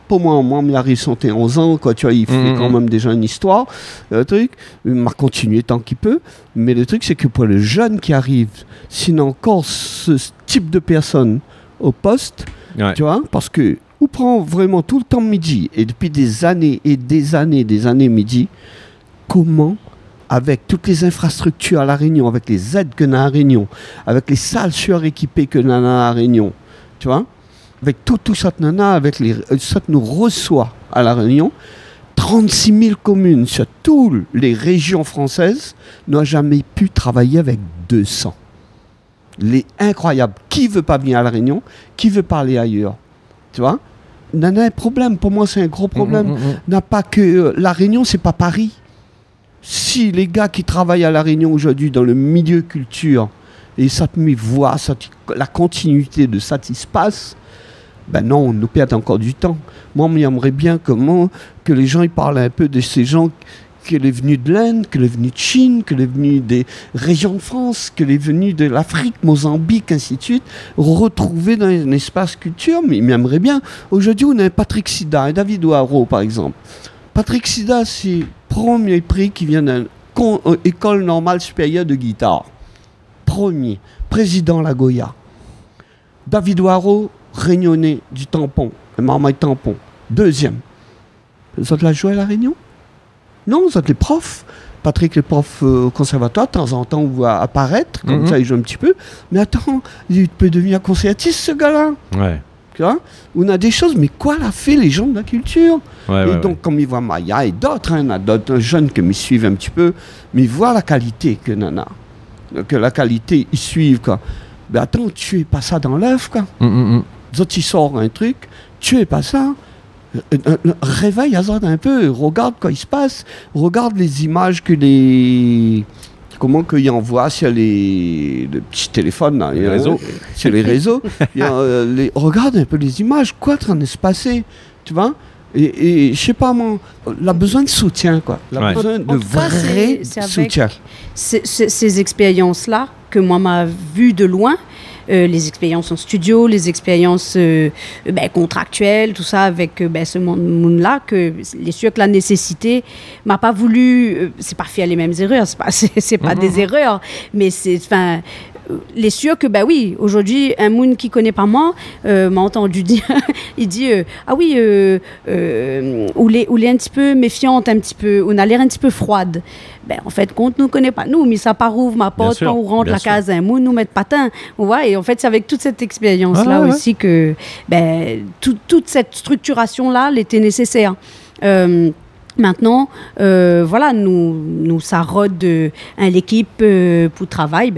Pour moi, il arrive 71 ans, quoi, tu vois, il fait quand même déjà une histoire, le truc, il m'a continué tant qu'il peut, mais le truc, c'est que pour le jeune qui arrive, s'il y a encore ce type de personne au poste, tu vois, parce que on prend vraiment tout le temps midi, et depuis des années midi, comment, avec toutes les infrastructures à La Réunion, avec les aides que l'on a à La Réunion, avec les salles suréquipées que l'on a à La Réunion, tu vois, avec tout ça que l'on a, avec ça que nous reçoit à La Réunion, 36 000 communes sur toutes les régions françaises n'ont jamais pu travailler avec 200. Incroyable. Qui veut pas venir à La Réunion? Qui veut pas aller ailleurs? Tu vois? On a un problème. Pour moi, c'est un gros problème. N'a pas que La Réunion, c'est pas Paris. Si les gars qui travaillent à La Réunion aujourd'hui dans le milieu culture et ça me voit la continuité de ça qui se passe, ben non, on nous perd encore du temps. Moi, j'aimerais bien que les gens ils parlent un peu de ces gens qu'elle est venue de l'Inde, qu'elle est venue de Chine, qu'elle est venue des régions de France, qu'elle est venue de l'Afrique, Mozambique, ainsi de suite, retrouvée dans un espace culture. Mais j'aimerais bien. Aujourd'hui, on a un Patrick Sida, un David Ouaro, par exemple. Patrick Sida, c'est le premier prix qui vient d'une école normale supérieure de guitare. Premier, président La Goya. David Ouaro, réunionnais du tampon, le marmaille tampon. Deuxième. Vous êtes la joué à La Réunion? Non, vous êtes les profs. Patrick, les profs au conservatoire, de temps en temps, on voit apparaître, comme ça, il joue un petit peu. Mais attends, il peut devenir concertiste, ce gars-là. Ouais. Tu vois? On a des choses, mais quoi l'a fait les gens de la culture? Et donc, comme ils voient Maya et d'autres, il y en a d'autres jeunes qui me suivent un petit peu, mais ils voient la qualité que Nana. Que la qualité, ils suivent, quoi. Mais attends, tu es pas ça dans l'œuf, quoi. Les autres, ils sortent un truc, tu es pas ça. Réveille Hazard un peu, regarde quoi il se passe, regarde les images que comment qu'ils envoient sur les petits téléphones, là, les réseaux. Sur les réseaux. Regarde un peu les images, quoi est en train de se passer, tu vois. Et je sais pas moi, on a besoin de soutien, quoi. On a besoin de vrai soutien. Ces expériences-là que moi m'a vu de loin. Les expériences en studio, les expériences contractuelles, tout ça avec ce monde-là, que c'est sûr que la nécessité m'a pas voulu, c'est pas faire les mêmes erreurs, c'est pas des erreurs, mais les sûr que oui, aujourd'hui un monde qui connaît pas moi m'a entendu dire, il dit ah oui, ou est un petit peu méfiante, un petit peu, on a l'air un petit peu froide. En fait, compte nous connaît pas nous, mais ça par ouvre ma porte quand on rentre la case un monde, nous mettre patin, on voit. Et en fait, c'est avec toute cette expérience là aussi que toute cette structuration là, elle était nécessaire. Maintenant, nous ça rôde l'équipe pour travail.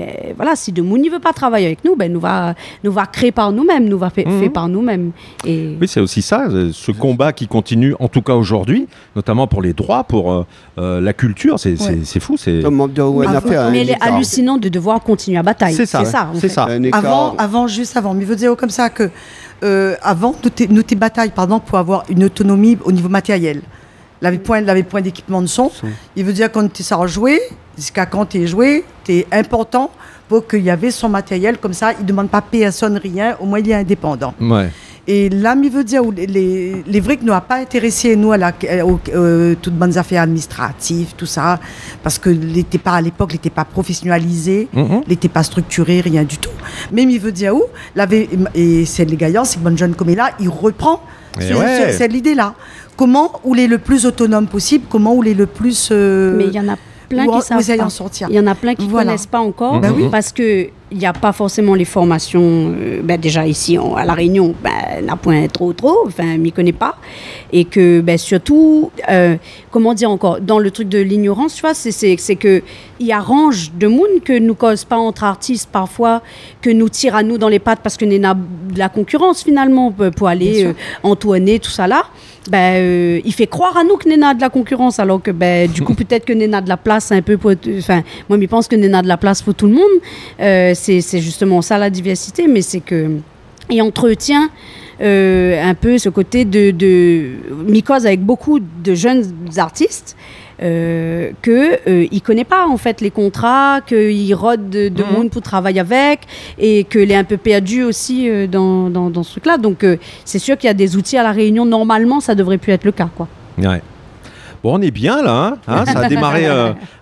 Si de monde ne veut pas travailler avec nous, nous va créer par nous-mêmes, nous va faire par nous-mêmes. Et oui, c'est aussi ça, ce combat qui continue, en tout cas aujourd'hui, notamment pour les droits, pour la culture, c'est fou. Mais il est hallucinant de devoir continuer à batailler. C'est ça. Avant, mais je veux dire comme ça que avant, nous t'es bataille, pour avoir une autonomie au niveau matériel. L'avait point d'équipement de son. Il veut dire quand tu sais jouer, jusqu'à quand tu es joué, tu es important pour qu'il y avait son matériel comme ça. Il ne demande pas personne rien, au moins il est indépendant. Ouais. Et là, il veut dire les vrais qui ne nous a pas intéressés, nous, toutes bonnes affaires administratives, tout ça, parce que à l'époque, il n'était pas professionnalisé, il n'était pas structuré, rien du tout. Mais il veut dire et c'est les gagnants, c'est que bonne jeune comme il est là, il reprend cette idée-là. Comment on est le plus autonome possible, comment on est le plus... Mais il y en a plein qui savent pas. Il y en a plein qui ne connaissent pas encore, parce qu'il n'y a pas forcément les formations. Déjà ici, à La Réunion, on n'a point trop, enfin, m'y connaît pas. Et que surtout, comment dire encore, dans le truc de l'ignorance, tu vois, c'est que il arrange de monde que nous cause pas entre artistes parfois, que nous tire à nous dans les pattes parce que nous avons de la concurrence finalement pour aller entonner tout ça là. Il fait croire à nous que Néna a de la concurrence, alors que du coup peut-être que Néna a de la place un peu pour... Enfin, moi je pense que Néna a de la place pour tout le monde. C'est justement ça la diversité, mais c'est que... Il entretient un peu ce côté de mycose avec beaucoup de jeunes artistes qu'il ne connaît pas en fait les contrats, qu'il rôde de monde pour travailler avec et qu'il est un peu perdu aussi dans ce truc-là. Donc c'est sûr qu'il y a des outils à La Réunion. Normalement, ça devrait plus être le cas, quoi. Ouais. Bon, on est bien là, hein ça a démarré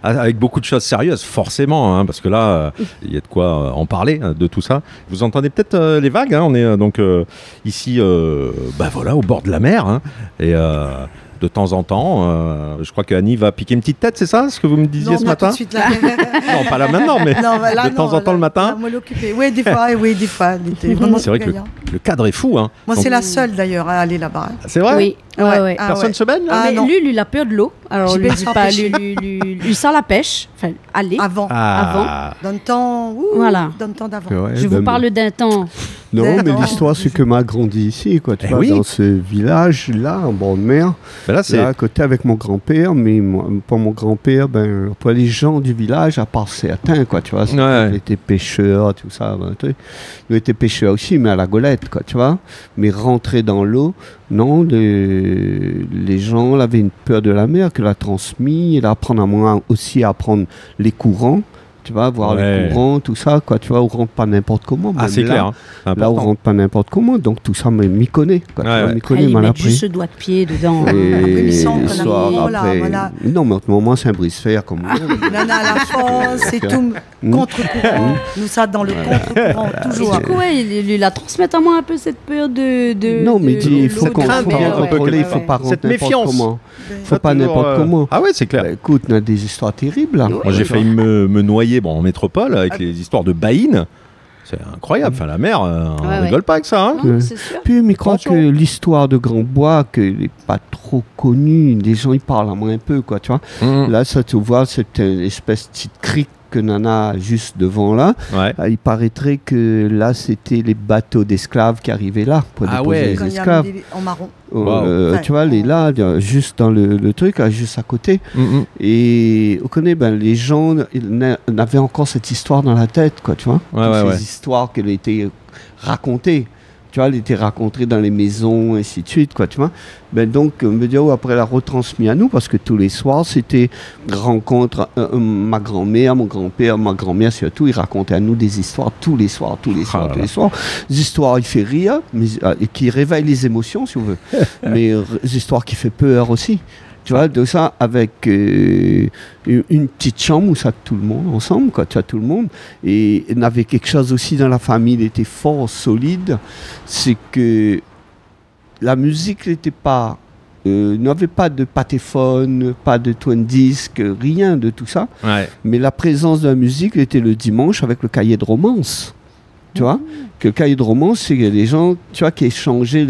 avec beaucoup de choses sérieuses, forcément, parce que là, il y a de quoi en parler de tout ça. Vous entendez peut-être les vagues, on est donc ici, au bord de la mer, et de temps en temps, je crois qu'Annie va piquer une petite tête, c'est ça, ce que vous me disiez ce matin? Tout de suite, là. Non, pas là maintenant, mais de temps en temps le matin. Oui, des fois. C'est vrai que le cadre est fou. Moi, c'est la seule d'ailleurs à aller là-bas. C'est vrai? Oui. Ouais. Personne se baigne là Ah, mais non. lui, il a peur de l'eau. Alors, J'y lui vais dit sans pas, pêcher. lui sent la pêche. Enfin, aller. Avant. Ah. Dans le temps. Voilà. Dans le temps d'avant. Ouais, Je ben, vous parle d'un temps. Non, mais D'accord. l'histoire, c'est que m'a grandi ici, quoi. Tu Eh vois, oui. dans ce village-là, en bord de mer. Ben là, c'est. Là, à côté avec mon grand-père, mais pas mon grand-père, pour les gens du village, à part certains, quoi, tu vois. Ouais. Ils étaient pêcheurs, tout ça. Nous étions pêcheurs aussi, mais à la golette, quoi, tu vois. Mais rentrer dans l'eau, non, les gens avaient une peur de la mer, que l'a transmis, et apprendre à moi aussi à apprendre les courants. Tu vois, voir Ouais. les courants, tout ça, quoi, tu vois, on rentre pas n'importe comment. Ah, même c'est là, clair. Hein. C'est Là, on important. rentre pas n'importe comment, donc tout ça m'y connaît. Quoi, tu Ouais, vois, ouais. m'y Ah, connaît, ils m'a mettent appris. juste ce doigt de pied dedans. Après, il semble Et qu'on a soir mis, voilà, après- voilà. Non, mais en ce moment, c'est un brise-fer comme moi. Nana à la force, c'est tout contre-courant. Nous, ça, dans le contre-courant, Et toujours. du coup, ouais, il a transmis à moi un peu cette peur de. Non, mais de il faut l'eau, qu'on de la crainte, faut mer, bien un peu contrôler, il quelque faut part. pas rentrer Cette n'importe méfiance. comment. Faut Pas pas toujours, n'importe comment. Ah ouais, c'est clair. Bah, écoute, on a des histoires terribles. Là. Moi, j'ai failli me noyer en métropole avec les histoires de baïnes. C'est incroyable. Enfin, la mer, on Ouais, rigole pas avec ça. Hein. Non, c'est sûr. Puis, mais je crois Attention. que l'histoire de Grand Bois, qu'elle n'est pas trop connue, les gens ils parlent à moi un peu, quoi, tu vois. Mmh. Là, ça, tu vois, c'est une espèce de petite crique que Nana a juste devant là. Ouais. Il paraîtrait que là, c'était les bateaux d'esclaves qui arrivaient là pour Ah déposer ouais. les Quand il y a esclaves. en marron. Wow. Tu vois, les là, juste dans le truc, là, juste à côté. Mmh. Et on connaît, les gens ils avaient encore cette histoire dans la tête, quoi, tu vois. Ouais, Toutes ouais, ces ouais. histoires qu'elle était racontée. Tu vois, elle était racontée dans les maisons, ainsi de suite, quoi, tu vois. Donc, Mediao, après, l'a retransmis à nous, parce que tous les soirs, c'était rencontre, ma grand-mère, mon grand-père, ma grand-mère, surtout, ils racontaient à nous des histoires tous les soirs. là Des histoires, il fait rire, mais et qui réveillent les émotions, si on veut. Mais des histoires qui fait peur aussi. Tu vois, de ça, avec une petite chambre où ça tout le monde ensemble, quoi, tu vois, tout le monde. Et il y avait quelque chose aussi dans la famille, il était fort, solide, c'est que la musique n'était pas... n'avait pas de patéphone, pas de twin disc, rien de tout ça. Ouais. Mais la présence de la musique était le dimanche avec le cahier de romance. Tu vois, que le cahier de romance, c'est les gens, tu vois, qui échangeaient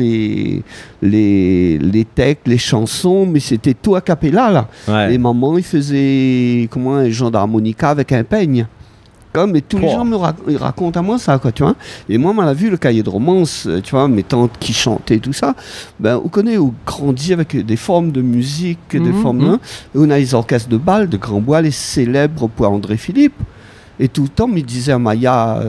les textes, les chansons, mais c'était tout a cappella, là. Ouais. Les mamans, ils faisaient un genre d'harmonica avec un peigne. Et tous les gens ils racontent à moi ça, quoi, tu vois. Et moi, on a vu le cahier de romance, tu vois, mes tantes qui chantaient, tout ça. On connaît, on grandit avec des formes de musique, des formes... On a les orchestres de bal de Grand Bois, les célèbres pour André Philippe. Et tout le temps, me disait à Maya,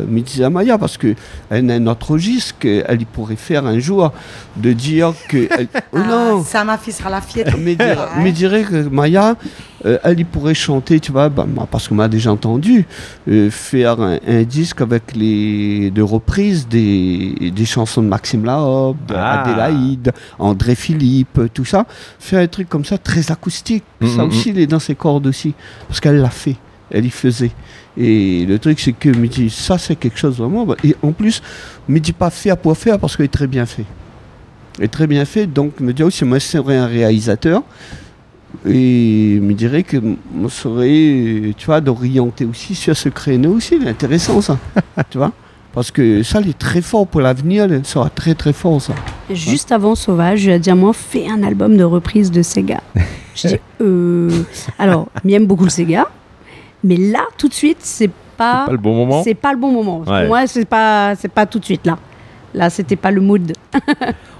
parce qu'elle a un autre registre qu'elle pourrait faire un jour, de dire que... non, Ça, ma fille sera la fiette. mais dirait que Maya, elle y pourrait chanter, tu vois, parce qu'on m'a déjà entendu, faire un disque avec de reprises des chansons de Maxime Lahobe, Adélaïde, André Philippe, tout ça. Faire un truc comme ça, très acoustique. Ça aussi, il est dans ses cordes aussi. Parce qu'elle l'a fait. Elle y faisait. Et le truc, c'est que me dit, ça, c'est quelque chose vraiment. Et en plus, me dit pas faire pour faire parce qu'il est très bien fait. Il est très bien fait. Donc, me dit aussi, moi, je serais un réalisateur. Et me dirait que on serait, tu vois, d'orienter aussi sur ce créneau aussi. C'est intéressant, ça. Tu vois? Parce que ça, il est très fort pour l'avenir. Il sera très, très fort, ça. Juste avant Sauvage, je lui ai dit à moi, fais un album de reprise de Sega. Je dis, alors, m'aime beaucoup le Sega. Mais là, tout de suite, c'est pas le bon moment. C'est pas le bon moment. Ouais. Pour moi, c'est pas tout de suite là. Là, c'était pas le mood.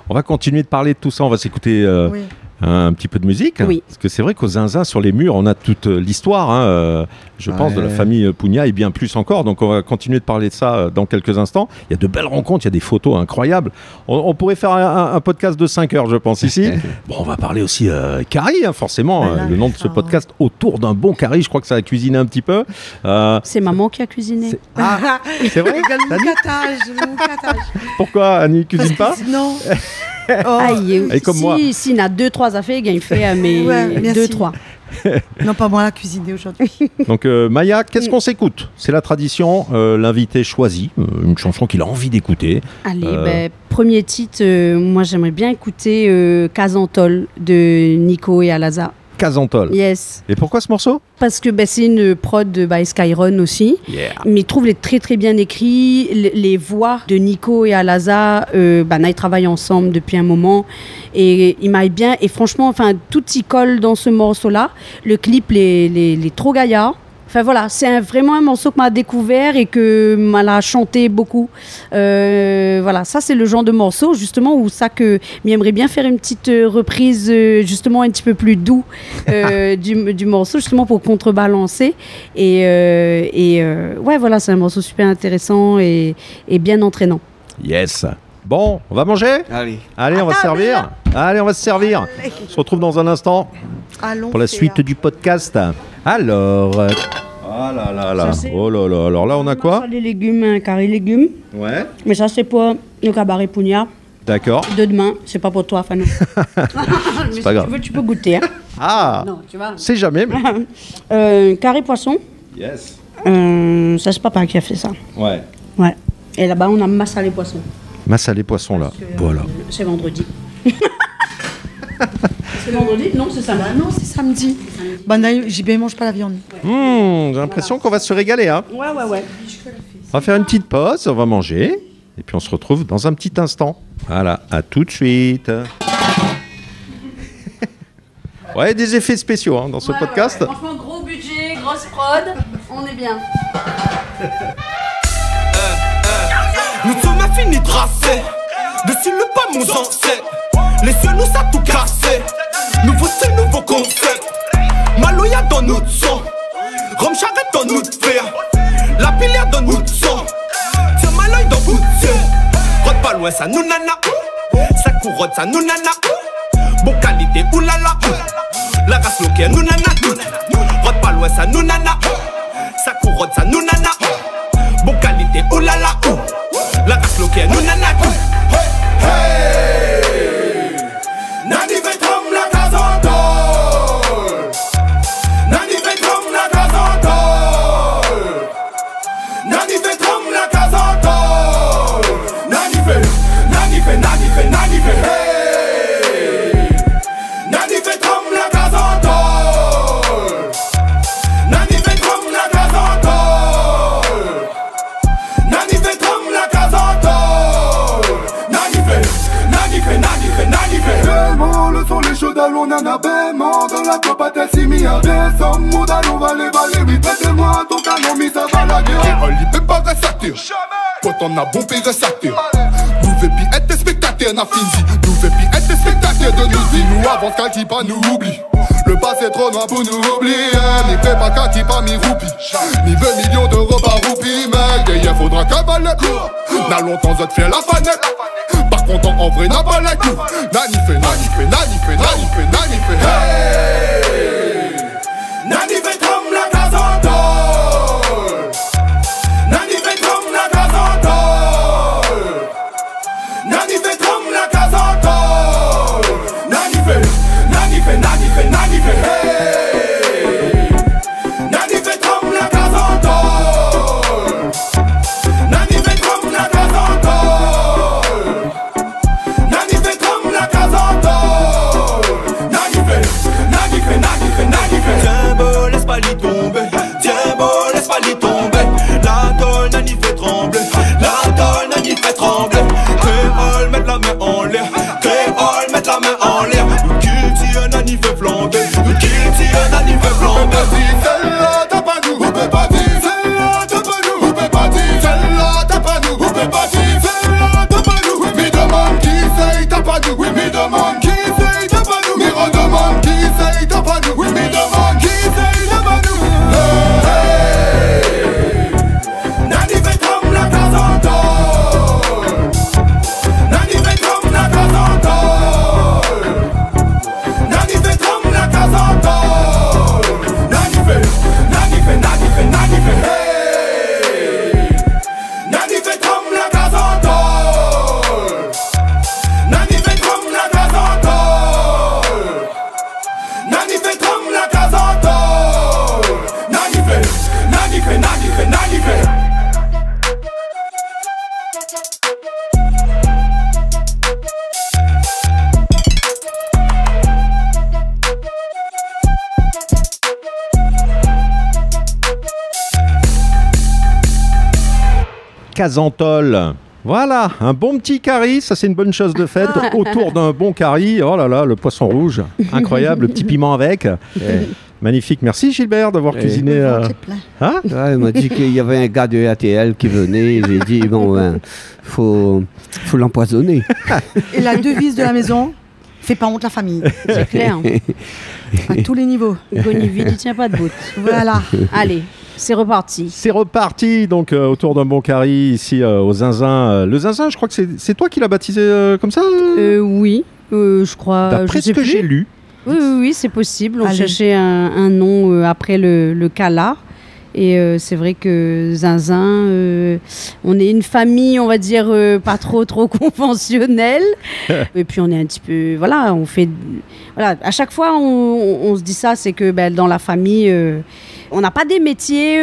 On va continuer de parler de tout ça. On va s'écouter Oui. un petit peu de musique. Oui. Parce que c'est vrai qu'au Zinzin, sur les murs, on a toute l'histoire, je pense, de la famille Pugna et bien plus encore. Donc, on va continuer de parler de ça dans quelques instants. Il y a de belles rencontres, il y a des photos incroyables. On pourrait faire un podcast de 5 heures, je pense, ici. Bon, on va parler aussi curry, forcément. Voilà. Le nom de ce podcast, autour d'un bon curry. Je crois que ça a cuisiné un petit peu. C'est maman qui a cuisiné. C'est vrai Le moucatage. Pourquoi Annie cuisine pas? Non. Et comme moi. S'il y en a 2-3 à faire, il fait mais Ouais, merci. 2-3. Non, pas moi à cuisiner aujourd'hui. Donc Maya, qu'est-ce qu'on s'écoute? C'est la tradition, l'invité choisit une chanson qu'il a envie d'écouter. Allez, premier titre, moi j'aimerais bien écouter Casantol de Nico et Alaza. Casantol. Yes. Et pourquoi ce morceau? Parce que c'est une prod by Skyron aussi. Yeah. Mais je trouve les très très bien écrits. Les voix de Nico et Alaza, ils travaillent ensemble depuis un moment. Et ils m'aillent bien. Et franchement, tout y colle dans ce morceau-là. Le clip, les trop gaillard. Enfin voilà, c'est vraiment un morceau que m'a découvert et que m'a chanté beaucoup. Voilà, ça c'est le genre de morceau justement où ça que j'aimerais bien faire une petite reprise justement un petit peu plus doux du morceau justement pour contrebalancer. Ouais voilà, c'est un morceau super intéressant et bien entraînant. Yes. Bon, on va manger? Allez, on va se servir. Allez, on va se servir. On se retrouve dans un instant pour la suite du podcast. Alors, ah là là là, oh là là, alors là on a quoi? Les légumes, un carré légumes. Ouais. Mais ça c'est pour le cabaret Pougnard. D'accord. De demain, c'est pas pour toi, Fano. C'est pas grave. Tu veux, tu peux goûter. Hein. Ah. Non, tu vois. C'est jamais. Mais... carré poisson. Yes. Ça c'est papa qui a fait ça. Ouais. Ouais. Et là-bas on a massa les poissons. Massa les poissons là. Voilà. C'est vendredi. C'est vendredi? Non, c'est samedi. Non, c'est samedi. JB mange pas la viande. J'ai l'impression qu'on va se régaler. Hein. Ouais. On va faire une petite pause, on va manger. Et puis on se retrouve dans un petit instant. Voilà, à tout de suite. Ouais, des effets spéciaux dans ce podcast. Ouais. Franchement, gros budget, grosse prod, on est bien. Nous sommes infinis tracés, dessus le pas mon ancêtre. Les cieux nous a tout cassé, nouveau style, nouveau concept. Maloya dans notre sang, Rome charrette dans notre fer. La pilière dans notre sang, tiens Maloy dans votre yeux. Rode pas loin ça nous nana, ça couronne ça nous nana. Bon qualité oulala, la race locale nous nana. Rode pas loin ça nous nana, ça couronne ça nous nana. Bon qualité oulala, la race locale nous nana. Nani vetram la Casantol. Nani vetram la Casantol. Nani vetram la Casantol. Nani fait, hey. Nani vetram la Casantol. Nani vetram la Casantol. Nani vetram la Casantol. Nani fait. Le son les chauds d'allons, nana bêtement. Dans la copa t'es si mis à descendre. Moudalon va les valer, oui, prête-moi ton canon, mis ça va la guerre. Et on lit pas ressatir. Quand on a bon pays ressatir. Nous veut être spectateurs, n'a fini. Nous veut être spectateurs de nous vie. Nous avance qu'à qui pas nous oublie. Le passé trop noir pour nous oublier. Ni prépa qu'à qui pas mi roupi. Ni 20 millions d'euros par roupie. Mec, d'ailleurs faudra cavaler le coup. N'a longtemps ça te fait la fanette. Par contre en vrai n'a pas la coup. Nani fait, hey. Nani fait comme la Casantol. Nani fait comme la Casantol. Nani fait comme la Casantol. Nani fait, hey. Nani fait comme la Casantol. Nani fait comme la Casantol. Nani fait comme la Casantol. Nani fait. Tiens beau, laisse pas l'y tomber. Tiens beau, laisse pas l'y tomber. La tôle, Nani fait trembler. La tôle, Nani fait trembler. Créole, mettre la main en l'air. Créole, mettre la main en l'air. Qu'il tire, Nani fait flamber. Qu'il tire, Nani fait flamber. Celle-là t'as pas nous, ou peut pas dire. Celle-là t'as pas nous, ou peut pas dire. Celle-là t'as pas nous, ou peut pas dire. Celle-là t'as pas nous, oui, me demande qui c'est, t'as pas nous, oui, me demande qui c'est, t'as pas nous. Me redemande qui c'est, t'as pas nous, oui, me demande qui c'est, t'as pas nous. Hey. Nani fait comme la Casantol. Nani fait comme la Casantol. Nani fait comme la Casantol. Casantol. Voilà, un bon petit curry, ça c'est une bonne chose de faite. Autour d'un bon curry, oh là là, le poisson rouge, incroyable, le petit piment avec. Magnifique, merci Gilbert d'avoir cuisiné. Hein ouais, il m'a dit qu'il y avait un gars de RTL qui venait, j'ai dit, bon, ben, faut l'empoisonner. Et la devise de la maison, fais pas honte la famille. C'est clair. À tous les niveaux. Goniville, il tient pas de bout. Voilà. Allez, c'est reparti. C'est reparti, donc autour d'un bon curry ici au Zinzin. Le Zinzin, je crois que c'est toi qui l'as baptisé comme ça Oui, je crois. D'après ce que j'ai lu. Oui, c'est possible. On Allez. cherchait un nom après le Kala. Et c'est vrai que Zinzin, on est une famille, on va dire, pas trop conventionnelle. Et puis on est un petit peu, voilà, on fait, voilà, à chaque fois on se dit ça, c'est que dans la famille, on n'a pas des métiers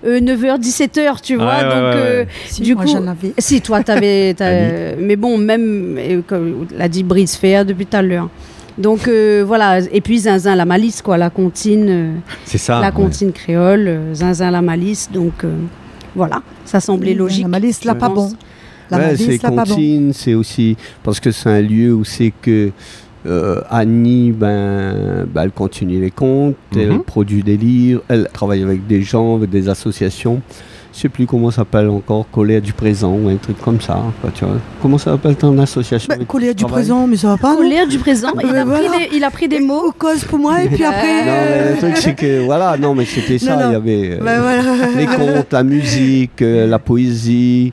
9h, 17h, tu vois. Ouais, donc ouais. Si, du moi, coup, j'en avais. si toi t'avais, mais bon, même comme l'a dit Brice Fer depuis tout à l'heure. Donc voilà, et puis Zinzin la malice, quoi, la comptine, C'est ça. la comptine créole, Zinzin la malice, donc voilà, ça semblait logique. La malice, là, je pas pense. bon. La Ouais, malice, c'est là, pas bon. Contine, c'est aussi parce que c'est un lieu où c'est que Annie, elle continue les contes, elle produit des livres, elle travaille avec des gens, avec des associations. Je sais plus comment ça s'appelle encore, Colère du présent ou un truc comme ça. Quoi, tu vois. Comment ça s'appelle ton association avec Colère qui tu du travailles? présent, mais ça va pas. non Colère du présent, Voilà. il a pris des mots. Au cause pour moi, et puis après. Non, mais le truc, c'est que, voilà, non, mais c'était ça, Non, non. il y avait Voilà. les contes, la musique, la poésie,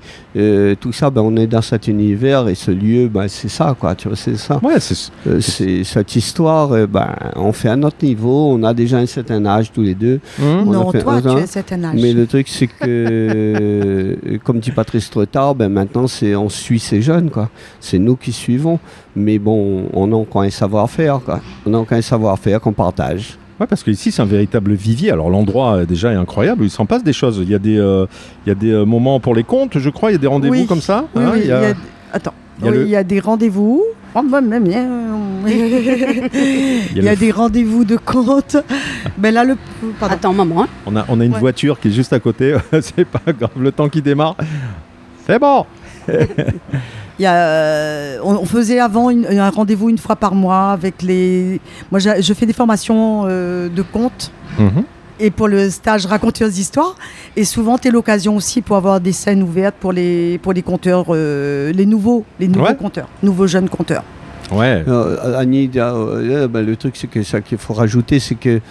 tout ça, on est dans cet univers et ce lieu, c'est ça, quoi, tu vois, c'est ça. Ouais, c'est C'est cette histoire, on fait à notre niveau, on a déjà un certain âge tous les deux. On a Non, fait toi, un tu an. as un certain âge. Mais le truc, c'est que, comme dit Patrice Tretard, maintenant, on suit ces jeunes, quoi. C'est nous qui suivons. Mais bon, on a encore un savoir-faire, quoi. On a encore un savoir-faire qu'on partage. Ouais, parce qu'ici, c'est un véritable vivier. Alors, l'endroit, déjà, est incroyable. Il s'en passe des choses. Il y a des moments pour les contes, je crois. Il y a des rendez-vous Oui. comme ça. Oui, hein, oui, il y a- Attends, il y a oui, le- il y a des rendez-vous. Oh, moi, même, il y a des rendez-vous de compte. Mais là, pardon. Attends, maman. On a une Ouais. voiture qui est juste à côté. C'est pas grave. Le temps qui démarre. C'est bon. Il y a, on faisait avant un rendez-vous une fois par mois avec les. Moi, je fais des formations de contes. Mhm. Et pour le stage raconteuse d'histoire, et souvent t'es l'occasion aussi pour avoir des scènes ouvertes pour les conteurs, les nouveaux Ouais. conteurs, nouveaux jeunes conteurs. Ouais. Annie, le truc, c'est que ça qu'il faut rajouter, c'est que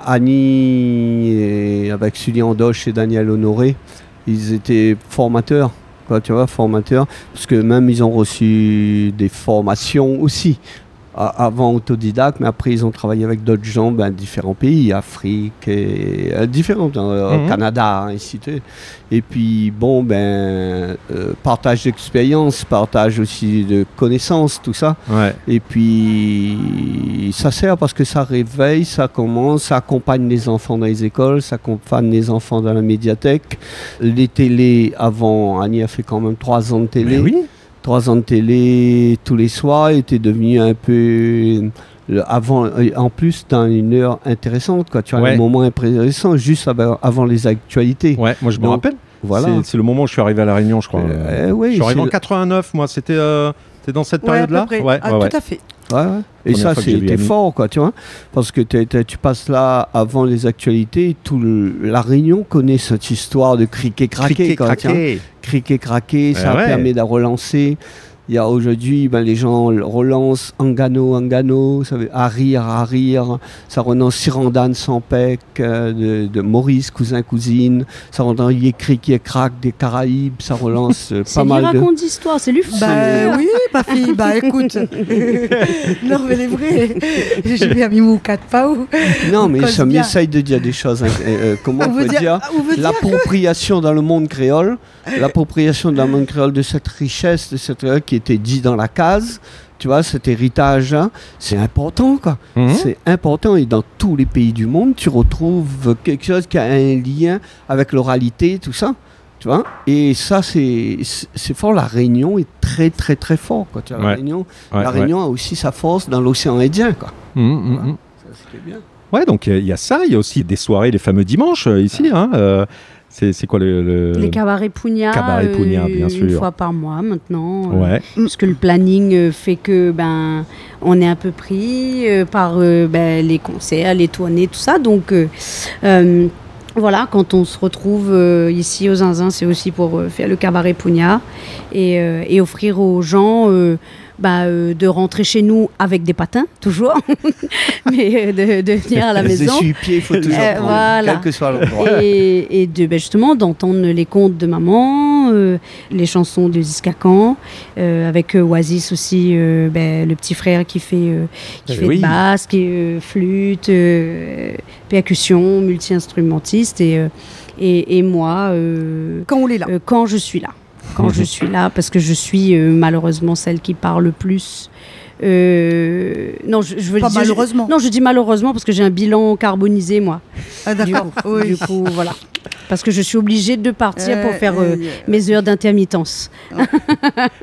Annie, et avec Sully Andoche et Daniel Honoré, ils étaient formateurs. Quoi, tu vois, formateurs, parce que même ils ont reçu des formations aussi. Avant autodidacte, mais après ils ont travaillé avec d'autres gens, différents pays, Afrique, et, différents, Canada, ainsi de suite. Et puis bon, partage d'expérience, partage aussi de connaissances, tout ça. Ouais. Et puis ça sert parce que ça réveille, ça commence, ça accompagne les enfants dans les écoles, ça accompagne les enfants dans la médiathèque. Les télés, avant, Annie a fait quand même 3 ans de télé. Mais oui. 3 ans de télé tous les soirs était devenu un peu avant, en plus dans une heure intéressante, quoi. Tu vois, Ouais. un moment intéressant juste avant les actualités. Ouais, moi je me Donc, rappelle. Voilà. C'est le moment où je suis arrivé à La Réunion, je crois. Oui, je suis arrivé c'est en le- 89, moi. C'était dans cette Ouais, à période-là. peu près. Ouais, Ah, ouais, ouais. tout à fait. Ouais, ouais. Et Première ça, fois que j'ai vu c'était Annie. fort, quoi, tu vois. Parce que tu passes là avant les actualités, la Réunion connaît cette histoire de criquet-craquet. Criquet, quoi, tiens. craqué. Criquet-craquet, ça Ouais. permet de relancer. Il y a aujourd'hui, les gens relancent Angano, ça veut à rire, ça relance Sirandane sans pec de Maurice, cousin-cousine, ça relance Yécri crack des Caraïbes, ça relance C'est pas lui mal de... raconte d'histoire, c'est lui. Oui, ma fille, écoute. Non, mais les vrais. J'ai bien mis mon 4 pas où. Non, mais cause ça bien. m'essaye de dire des choses. Comment on veut peut dire on veut dire l'appropriation dans le monde créole, l'appropriation dans le monde créole de cette richesse, de cette qui était dit dans la case, tu vois, cet héritage, c'est important, quoi. Mhm. C'est important et dans tous les pays du monde, tu retrouves quelque chose qui a un lien avec l'oralité, tout ça. Tu vois, et ça, c'est fort. La Réunion est très, très, très fort, quoi. Tu vois, Ouais. la Réunion a aussi sa force dans l'océan Indien, quoi. Mhm. Ça, c'était bien. Ouais, donc il y a ça, il y a aussi des soirées les fameux dimanches ici. Hein, C'est quoi Les cabarets Pugna, Cabaret Pugna, bien sûr. une fois par mois maintenant. Ouais. Parce que le planning fait que on est un peu pris par les concerts, les tournées, tout ça. Donc voilà, quand on se retrouve ici aux Zinzins, c'est aussi pour faire le cabaret Pugna et offrir aux gens de rentrer chez nous avec des patins, toujours, mais de venir à la maison. Les essuie-pieds, il faut toujours prendre, voilà. quel que soit l'endroit. Et justement d'entendre les contes de maman, les chansons de Ziskakan, avec Oasis aussi, le petit frère qui fait de basse, qui flûte, percussion, multi-instrumentiste, et moi Quand on est là. quand je suis là. Je suis là, parce que je suis malheureusement celle qui parle le plus. Non, je veux Pas dire, malheureusement. Non, je dis malheureusement parce que j'ai un bilan carbonisé, moi. Ah, d'accord. Du coup, voilà. Parce que je suis obligée de partir pour faire mes heures d'intermittence.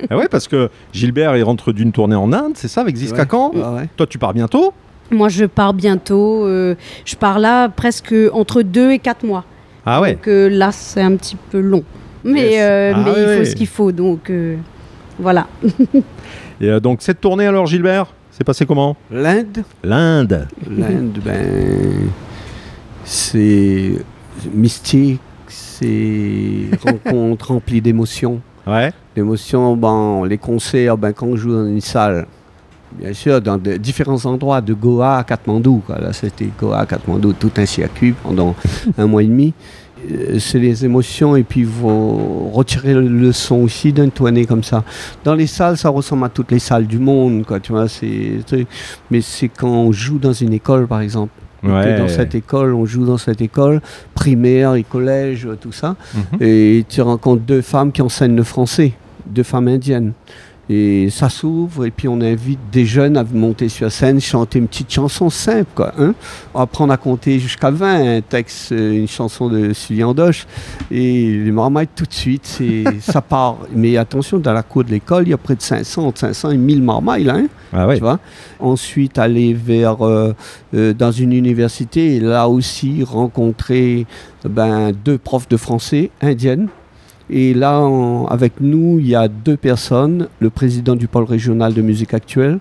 Ah ouais, parce que Gilbert, il rentre d'une tournée en Inde, c'est ça, avec Ziskakan. Ouais. Toi, tu pars bientôt. Moi, je pars bientôt. Je pars là presque entre 2 et 4 mois. Ah ouais. Donc là, c'est un petit peu long. Mais, Yes. mais il faut ouais. ce qu'il faut. Donc voilà. Et donc, cette tournée, alors, Gilbert, c'est passé comment? L'Inde, c'est mystique, c'est rencontre remplie d'émotions. Ouais. L'émotion, les concerts, quand on joue dans une salle, bien sûr, dans différents endroits, de Goa à Katmandou. Là, c'était Goa à Katmandou, tout un circuit pendant un mois et demi. C'est les émotions, et puis il faut retirer le son aussi d'une tournée comme ça. Dans les salles, ça ressemble à toutes les salles du monde, quoi, tu vois, mais c'est quand on joue dans une école, par exemple. Ouais. Dans cette école, on joue dans cette école, primaire et collège, tout ça. Et tu rencontres 2 femmes qui enseignent le français, 2 femmes indiennes. Et ça s'ouvre, et puis on invite des jeunes à monter sur scène, chanter une petite chanson simple, quoi. On va apprendre à compter jusqu'à 20, un texte, une chanson de Sylvie Andoche. Et les marmailles, tout de suite, ça part. Mais attention, dans la cour de l'école, il y a près de 500 et 1000 marmailles, là. Ah ouais. Tu vois. Ensuite, aller vers dans une université, et là aussi rencontrer 2 profs de français indiennes. Et là, avec nous, il y a 2 personnes, le président du pôle régional de musique actuelle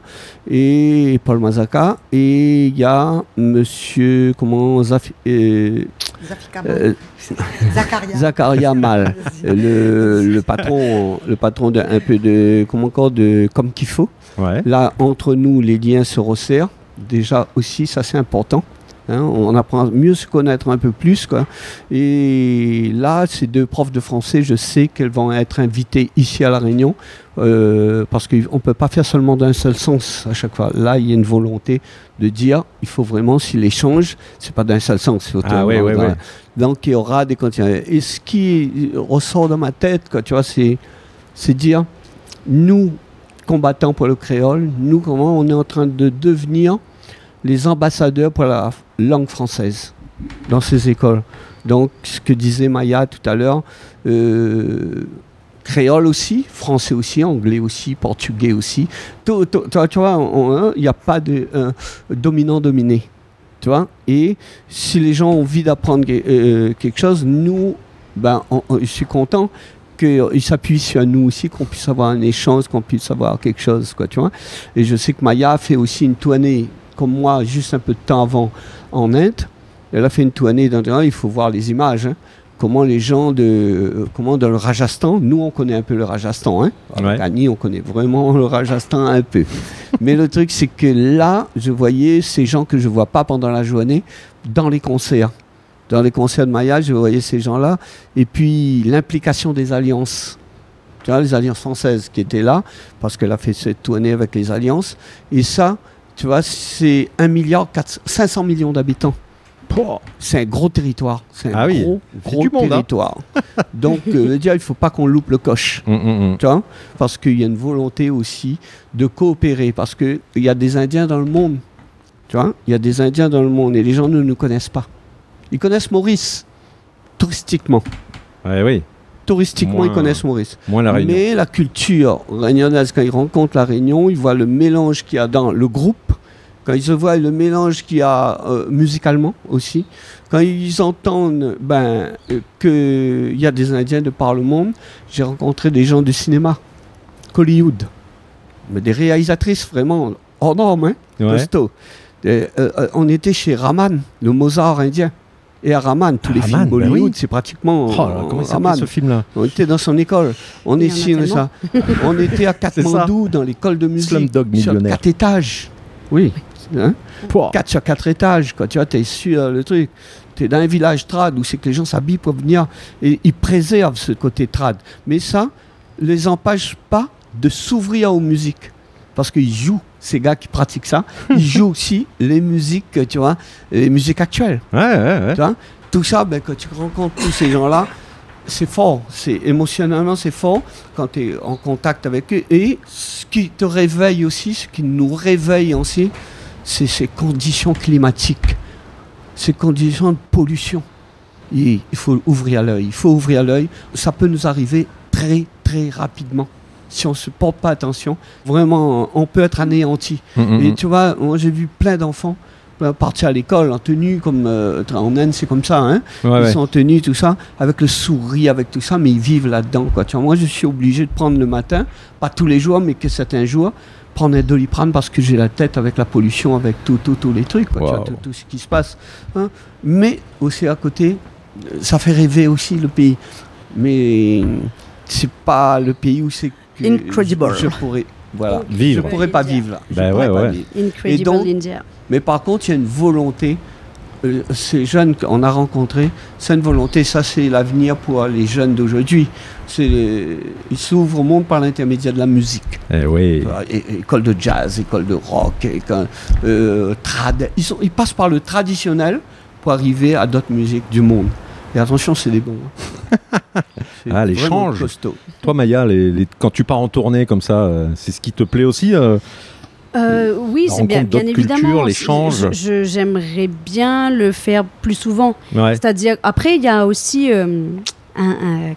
et Paul Mazaka, et il y a monsieur Zakaria Mal, le patron de un peu de comme qu'il faut. Ouais. Là, entre nous, les liens se resserrent. Déjà aussi, ça c'est important. On apprend à mieux se connaître un peu plus, quoi. Et là, ces 2 profs de français, je sais qu'elles vont être invitées ici à La Réunion, parce qu'on ne peut pas faire seulement d'un seul sens à chaque fois. Là, il y a une volonté de dire, il faut vraiment, si l'échange, c'est pas d'un seul sens. Ouais. Donc, il y aura des continuations. Et ce qui ressort dans ma tête, quoi, tu vois, c'est dire, nous, combattants pour le créole, nous, comment on est en train de devenir les ambassadeurs pour la langue française dans ces écoles. Donc, ce que disait Maya tout à l'heure, créole aussi, français aussi, anglais aussi, portugais aussi. Tu vois, il n'y a pas de dominant-dominé. Tu vois. Et si les gens ont envie d'apprendre quelque chose, nous, je suis content qu'ils s'appuient sur nous aussi, qu'on puisse avoir un échange, qu'on puisse avoir quelque chose, quoi, tu vois. Et je sais que Maya fait aussi une tournée comme moi, juste un peu de temps avant, en Inde. Elle a fait une tournée dans il faut voir les images, comment les gens dans le Rajasthan, nous on connaît un peu le Rajasthan, Ouais. Annie, on connaît vraiment le Rajasthan un peu. Mais le truc, c'est que là, je voyais ces gens que je ne vois pas pendant la journée dans les concerts. Dans les concerts de Maya, je voyais ces gens-là. Et puis l'implication des alliances. Tu vois, les alliances françaises qui étaient là, parce qu'elle a fait cette tournée avec les alliances. Et ça, tu vois, c'est 500 millions d'habitants. C'est un gros territoire. C'est un gros du monde, territoire. Donc, il ne faut pas qu'on loupe le coche. Tu vois, parce qu'il y a une volonté aussi de coopérer. Parce qu'il y a des Indiens dans le monde. Tu vois, il y a des Indiens dans le monde et les gens ne nous connaissent pas. Ils connaissent Maurice, touristiquement. Oui. Touristiquement, ils connaissent Maurice. Moins la Réunion. Mais la culture réunionnaise, quand ils rencontrent la Réunion, ils voient le mélange qu'il y a dans le groupe quand ils voient le mélange qu'il y a musicalement aussi, quand ils entendent qu'il y a des Indiens de par le monde. J'ai rencontré des gens du cinéma, Hollywood, mais des réalisatrices vraiment hors normes, costaud. On était chez Raman, le Mozart indien. Et à Raman, tous les films Bollywood, c'est pratiquement comment il Raman. s'appelle ce film-là? On était dans son école. On est ici, ça. On était à Katmandou, dans l'école de musique. Slumdog Millionnaire. 4 étages. Oui. Hein? 4 sur 4 étages. Quoi. Tu vois, t'es sur le truc. T'es dans un village trad où c'est que les gens s'habillent pour venir. Et ils préservent ce côté trad. Mais ça ne les empêche pas de s'ouvrir aux musiques. Parce qu'ils jouent, ces gars qui pratiquent ça, ils jouent aussi les musiques, tu vois, les musiques actuelles. Ouais. Tu vois, tout ça, quand tu rencontres tous ces gens-là, c'est fort. Émotionnellement, c'est fort quand tu es en contact avec eux. Et ce qui te réveille aussi, ce qui nous réveille aussi, c'est ces conditions climatiques, ces conditions de pollution. Et il faut ouvrir l'œil. Ça peut nous arriver très, très rapidement. Si on ne se porte pas attention, vraiment, on peut être anéanti. Et tu vois, moi j'ai vu plein d'enfants partir à l'école en tenue, comme en Inde c'est comme ça, hein. Ils sont en tenue, tout ça, avec le sourire, avec tout ça, mais ils vivent là-dedans, quoi. Tu vois, moi je suis obligé de prendre le matin, pas tous les jours, mais que certains jours, prendre un Doliprane parce que j'ai la tête avec la pollution, avec tous les trucs, quoi, tu vois, tout ce qui se passe. Hein. Mais aussi à côté, ça fait rêver aussi le pays. Mais c'est pas le pays où c'est Incredible. Je pourrais vivre. Je pourrais pas vivre là. Incredible donc, India. Mais par contre, il y a une volonté. Ces jeunes qu'on a rencontrés, c'est une volonté. Ça, c'est l'avenir pour les jeunes d'aujourd'hui. Ils s'ouvrent au monde par l'intermédiaire de la musique. École de jazz, école de rock, trad. Ils passent par le traditionnel pour arriver à d'autres musiques du monde. Et attention, c'est des bons. L'échange. Toi, Maya, quand tu pars en tournée comme ça, c'est ce qui te plaît aussi oui, c'est bien évidemment. L'échange. J'aimerais bien le faire plus souvent. C'est-à-dire, après, il y a aussi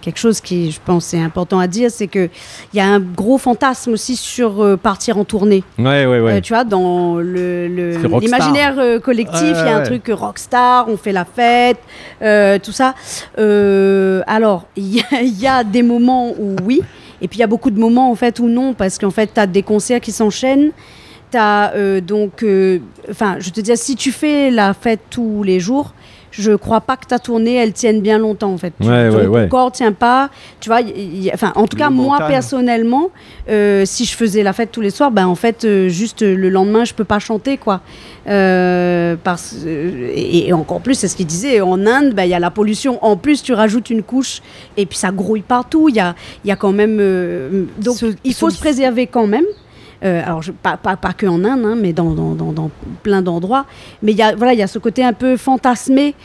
quelque chose qui, je pense, est important à dire, c'est qu'il y a un gros fantasme aussi sur partir en tournée. Tu vois, dans l'imaginaire collectif, il y a un truc rockstar, on fait la fête, tout ça. Alors, il y a des moments où oui, et puis il y a beaucoup de moments en fait où non, parce qu'en fait, tu as des concerts qui s'enchaînent. T'as je te dis, si tu fais la fête tous les jours, je crois pas que ta tournée elle tienne bien longtemps en fait. Ton corps tient pas. Tu vois, en tout cas moi personnellement, si je faisais la fête tous les soirs, en fait juste le lendemain je peux pas chanter quoi. Et encore plus, c'est ce qu'il disait, en Inde, il y a la pollution. En plus, tu rajoutes une couche et puis ça grouille partout. Il y a quand même donc il faut se préserver quand même. Alors pas que en Inde, hein, mais dans plein d'endroits. Mais il y a ce côté un peu fantasmé,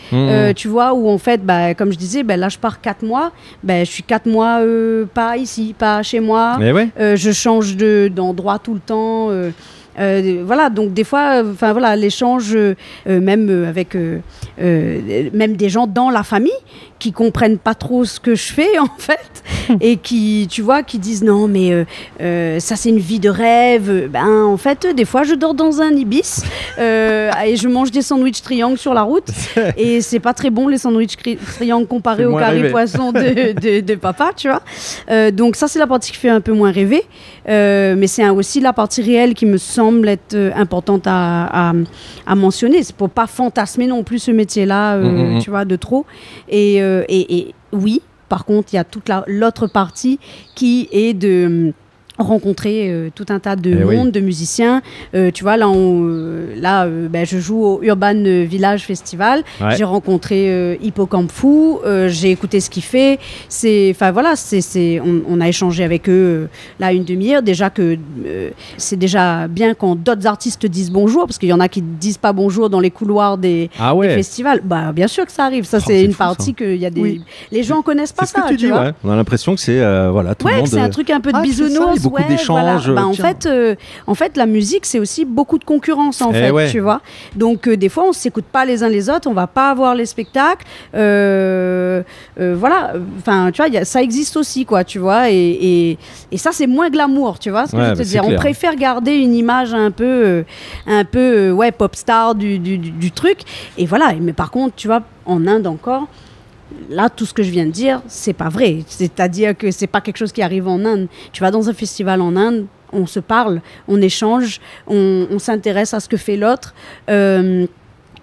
tu vois, où en fait, comme je disais, là je pars 4 mois, je suis 4 mois pas ici, pas chez moi. Je change d'endroit tout le temps. Donc des fois, l'échange, même avec même des gens dans la famille qui comprennent pas trop ce que je fais en fait, et qui, tu vois, qui disent non mais ça c'est une vie de rêve. En fait, des fois je dors dans un ibis et je mange des sandwichs triangles sur la route et c'est pas très bon les sandwichs triangles comparés au carré poisson de papa, tu vois. Donc ça c'est la partie qui fait un peu moins rêver, mais c'est aussi la partie réelle qui me semble être importante à mentionner. C'est pour pas fantasmer non plus ce métier-là, tu vois, de trop. Et oui, par contre, il y a toute l'autre partie qui est de rencontrer tout un tas de monde, de musiciens. Tu vois, là, je joue au Urban Village Festival. J'ai rencontré Hippocampe Fou. J'ai écouté ce qu'il fait. On a échangé avec eux là une demi-heure. Déjà que c'est déjà bien quand d'autres artistes disent bonjour, parce qu'il y en a qui ne disent pas bonjour dans les couloirs des festivals. Bien sûr que ça arrive. Ça, c'est une partie que y a des... Les gens ne connaissent pas ça. Tu dis, on a l'impression que c'est tout le monde... c'est un truc un peu de bisounours. beaucoup d'échanges. Voilà. Tiens. En fait, la musique, c'est aussi beaucoup de concurrence, ouais. tu vois. Donc, des fois, on ne s'écoute pas les uns les autres, on ne va pas avoir les spectacles. Voilà. Enfin, tu vois, ça existe aussi, quoi, tu vois. Et ça, c'est moins glamour, tu vois ce que je veux te dire. On préfère garder une image un peu pop star du truc. Et voilà. Mais par contre, tu vois, en Inde encore, là, tout ce que je viens de dire, c'est pas vrai. C'est-à-dire que c'est pas quelque chose qui arrive en Inde. Tu vas dans un festival en Inde, on se parle, on échange, on s'intéresse à ce que fait l'autre.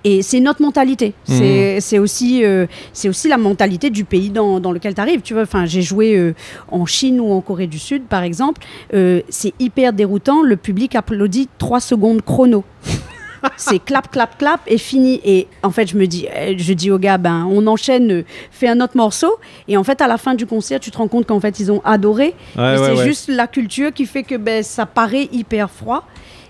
Et c'est notre mentalité. C'est aussi la mentalité du pays dans lequel tu arrives. Tu vois, enfin, j'ai joué en Chine ou en Corée du Sud, par exemple. C'est hyper déroutant. Le public applaudit 3 secondes chrono. C'est clap, clap, clap et fini. Et en fait, je dis aux gars, on enchaîne, fais un autre morceau. Et en fait, à la fin du concert, tu te rends compte qu'en fait, ils ont adoré. C'est juste la culture qui fait que ça paraît hyper froid.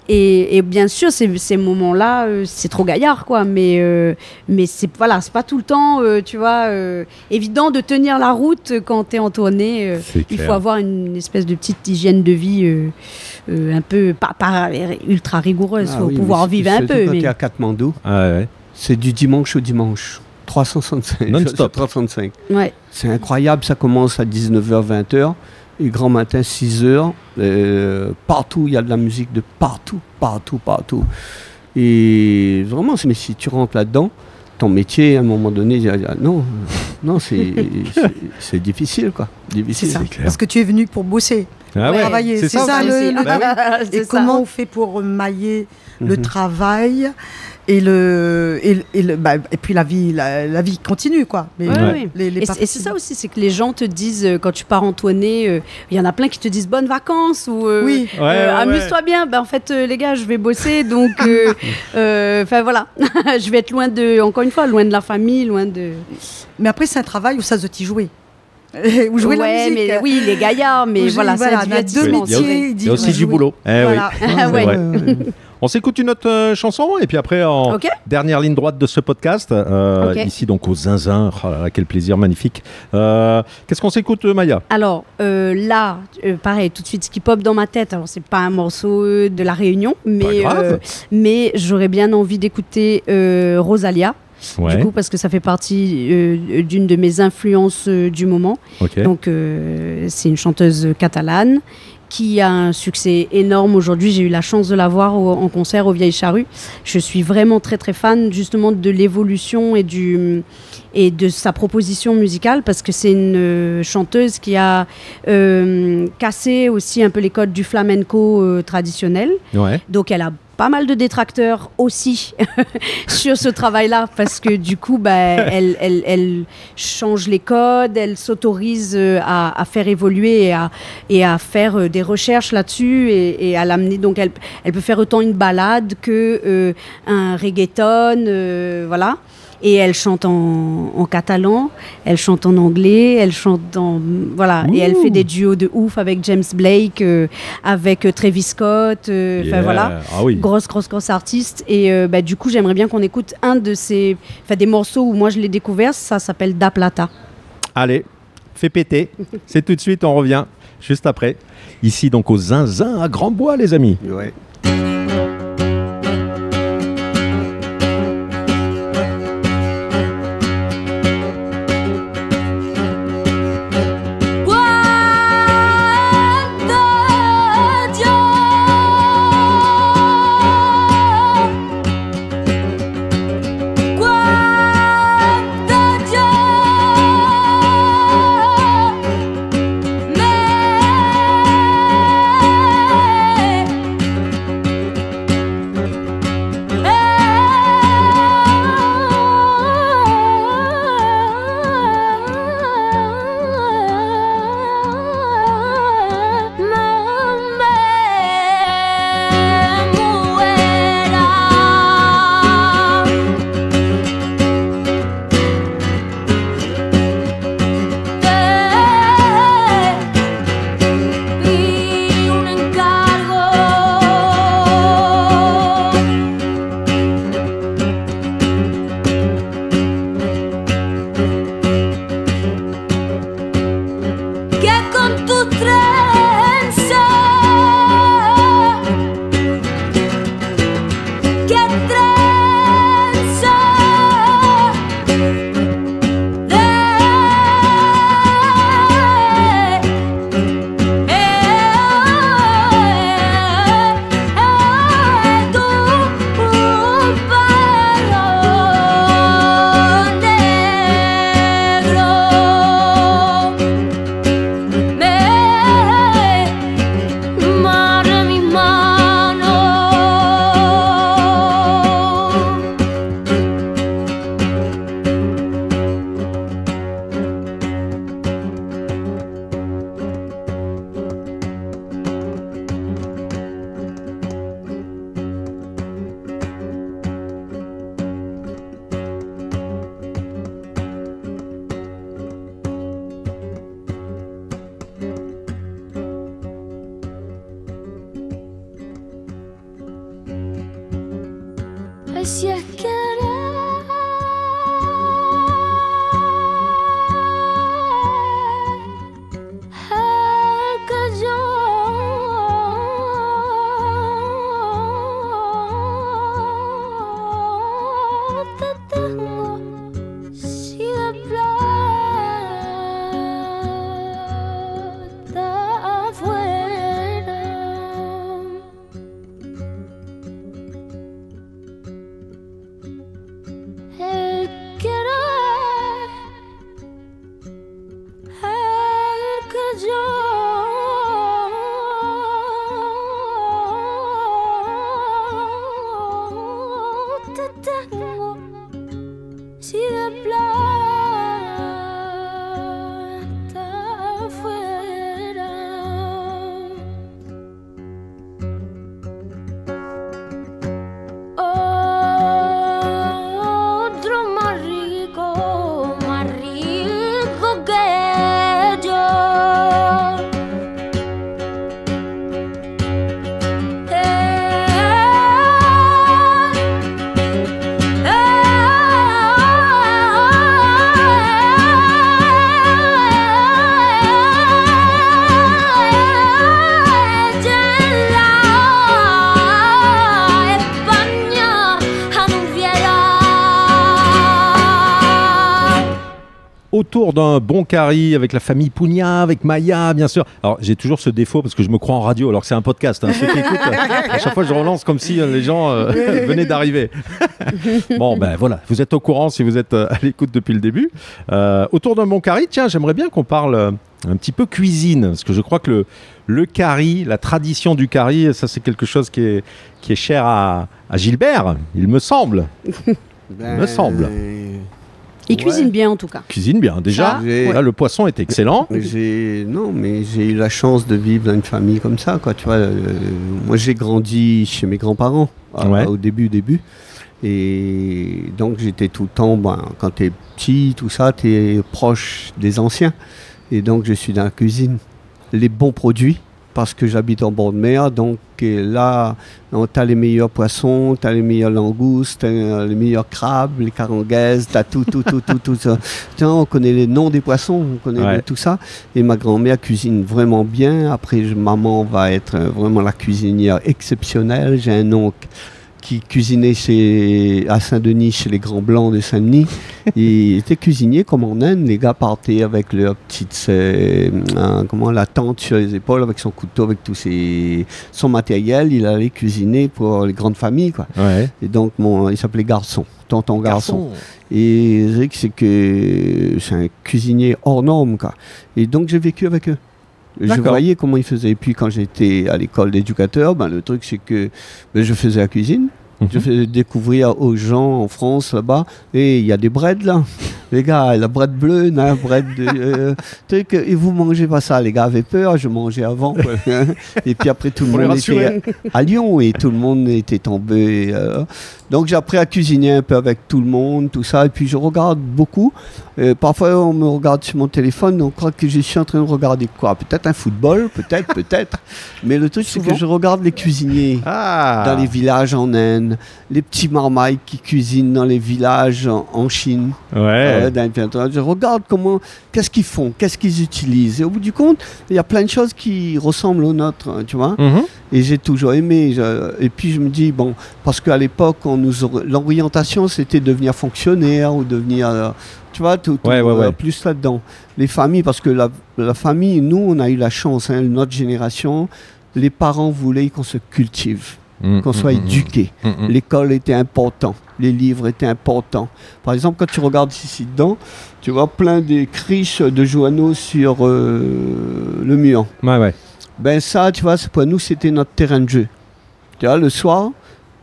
Et bien sûr, ces moments-là, c'est trop gaillard, quoi. Mais c'est pas tout le temps, tu vois, évident de tenir la route quand tu es en tournée. Il faut avoir une espèce de petite hygiène de vie un peu, pas ultra rigoureuse. Il faut pouvoir vivre un peu. Quand tu es à Katmandou, c'est du dimanche au dimanche. 365. Non-stop. 365. Ouais. C'est incroyable, ça commence à 19h, 20h. Et grand matin, 6h, partout, il y a de la musique de partout. Et vraiment, mais si tu rentres là-dedans, ton métier, à un moment donné, non, c'est difficile, quoi. Difficile. C'est ça, parce que tu es venu pour bosser, pour travailler. C'est ça Et comment on fait pour mailler le travail et puis la vie continue, quoi. Mais et c'est ça aussi, c'est que les gens te disent, quand tu pars en tournée, il y en a plein qui te disent bonnes vacances ou amuse-toi bien. En fait, les gars, je vais bosser, donc voilà, je vais être encore une fois, loin de la famille, loin de... Mais après, c'est un travail où ça se dit jouer. Ou jouer la musique. Mais, oui, les gaillards, mais voilà, c'est un divertissement. Il y a aussi du boulot. On s'écoute une autre chanson et puis après, en dernière ligne droite de ce podcast, ici donc au Zinzin, oh là là, quel plaisir magnifique. Qu'est-ce qu'on s'écoute, Maya ? Alors là, pareil, tout de suite, ce qui pop dans ma tête, alors c'est pas un morceau de La Réunion, mais j'aurais bien envie d'écouter Rosalia. Du coup, parce que ça fait partie d'une de mes influences du moment. Donc, c'est une chanteuse catalane qui a un succès énorme aujourd'hui. J'ai eu la chance de la voir en concert au Vieilles Charrues. Je suis vraiment très très fan justement de l'évolution et de sa proposition musicale, parce que c'est une chanteuse qui a cassé aussi un peu les codes du flamenco traditionnel. Donc elle a pas mal de détracteurs aussi sur ce travail-là, parce que du coup, elle change les codes, elle s'autorise à faire évoluer et à faire des recherches là-dessus et à l'amener. Donc, elle peut faire autant une ballade que un reggaeton, voilà. Et elle chante en catalan, elle chante en anglais, elle chante voilà. Et elle fait des duos de ouf avec James Blake, avec Travis Scott, voilà. Grosse artiste. Et du coup, j'aimerais bien qu'on écoute un de des morceaux où moi je l'ai découvert. Ça s'appelle Da Plata. Allez, fais péter. C'est tout de suite, on revient juste après. Ici donc au Zinzin à Grandbois, les amis. Ouais. Ay, si es Autour d'un bon curry avec la famille Pugna, avec Maya, bien sûr. Alors, j'ai toujours ce défaut parce que je me crois en radio alors que c'est un podcast. Ceux qui écoutent, à chaque fois, je relance comme si les gens venaient d'arriver. Bon, ben voilà, vous êtes au courant si vous êtes à l'écoute depuis le début. Autour d'un bon curry, tiens, j'aimerais bien qu'on parle un petit peu cuisine parce que je crois que le curry, la tradition du curry, ça, c'est quelque chose qui est cher à Gilbert, il me semble. Il cuisine bien en tout cas. Cuisine bien, déjà. Là, le poisson est excellent. J'ai eu la chance de vivre dans une famille comme ça, quoi. Tu vois, moi, j'ai grandi chez mes grands-parents au début. Et donc, j'étais tout le temps, quand t'es petit, tout ça, t'es proche des anciens. Et donc, je suis dans la cuisine. Les bons produits, parce que j'habite en bord de mer, donc là, t'as les meilleurs poissons, t'as les meilleures langoustes, t'as les meilleurs crabes, les carangaises, t'as tout ça. On connaît les noms des poissons, on connaît tout ça. Et ma grand-mère cuisine vraiment bien. Après, maman va être vraiment la cuisinière exceptionnelle. J'ai un oncle qui cuisinait à Saint-Denis, chez les Grands Blancs de Saint-Denis. Il était cuisinier comme en Inde. Les gars partaient avec leur petite la tente sur les épaules, avec son couteau, avec tout son matériel. Il allait cuisiner pour les grandes familles, quoi. Ouais. Et donc, il s'appelait Garçon, tonton Garçon. Et c'est un cuisinier hors norme, quoi. Et donc, j'ai vécu avec eux. Je voyais comment ils faisaient. Et puis quand j'étais à l'école d'éducateur, le truc c'est que je faisais la cuisine. Je faisais découvrir aux gens en France là-bas, et il y a des breads là. Les gars, la bread bleue, la bread truc, et vous mangez pas ça. Les gars avaient peur, je mangeais avant. Et puis après tout le monde était à Lyon et tout le monde était tombé. Donc j'ai appris à cuisiner un peu avec tout le monde, tout ça. Et puis je regarde beaucoup. Parfois on me regarde sur mon téléphone, on croit que je suis en train de regarder quoi? Peut-être un football, peut-être. Mais le truc c'est que je regarde les cuisiniers dans les villages en Inde, les petits marmailles qui cuisinent dans les villages en Chine. Je regarde qu'est-ce qu'ils font, qu'est-ce qu'ils utilisent. Et au bout du compte, il y a plein de choses qui ressemblent aux nôtres, tu vois. Et j'ai toujours aimé. Et puis je me dis, parce qu'à l'époque, l'orientation, c'était devenir fonctionnaire ou devenir... tu vois, plus là-dedans. Les familles, parce que la famille, nous, on a eu la chance, notre génération, les parents voulaient qu'on se cultive. Qu'on soit éduqué. L'école était important, les livres étaient importants. Par exemple, quand tu regardes ici dedans, tu vois plein d'écrits de Joanneau sur le mur. Ça, tu vois, pour nous, c'était notre terrain de jeu. Tu vois, le soir,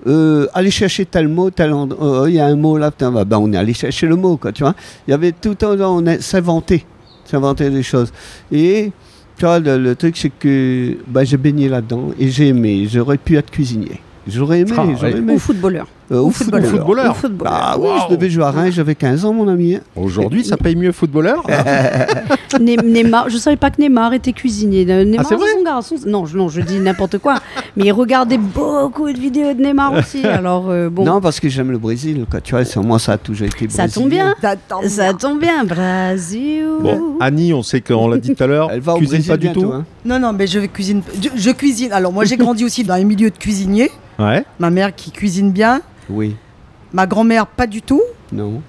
aller chercher tel mot, il y a un mot là, on est allé chercher le mot, quoi, tu vois. Il y avait tout le temps, on s'inventait des choses. Et... tu vois, le truc, c'est que j'ai baigné là-dedans et j'ai aimé. J'aurais pu être cuisinier. J'aurais aimé. Ou footballeur. Ou footballeur. Ah oui, je devais jouer à Reims, j'avais 15 ans, mon ami. Aujourd'hui, ça paye mieux footballeur. Neymar, je ne savais pas que Neymar était cuisinier. Neymar, c'est vrai? son garçon. Non, je dis n'importe quoi. Mais regardez beaucoup de vidéos de Neymar aussi. Alors, bon. Non, parce que j'aime le Brésil. Quoi. Tu vois, sur moi, ça a toujours été Ça brésilien. tombe bien. T'attends Ça tombe bien. Brésil. Bon, Annie, on sait qu'on l'a dit tout à l'heure, Elle va au cuisine Brésil pas du bientôt, tout. hein. Non, mais je cuisine. Je cuisine. Alors, moi, j'ai grandi aussi dans les milieux de cuisiniers. Ouais. Ma mère qui cuisine bien. Oui, Ma grand-mère, pas du tout. non.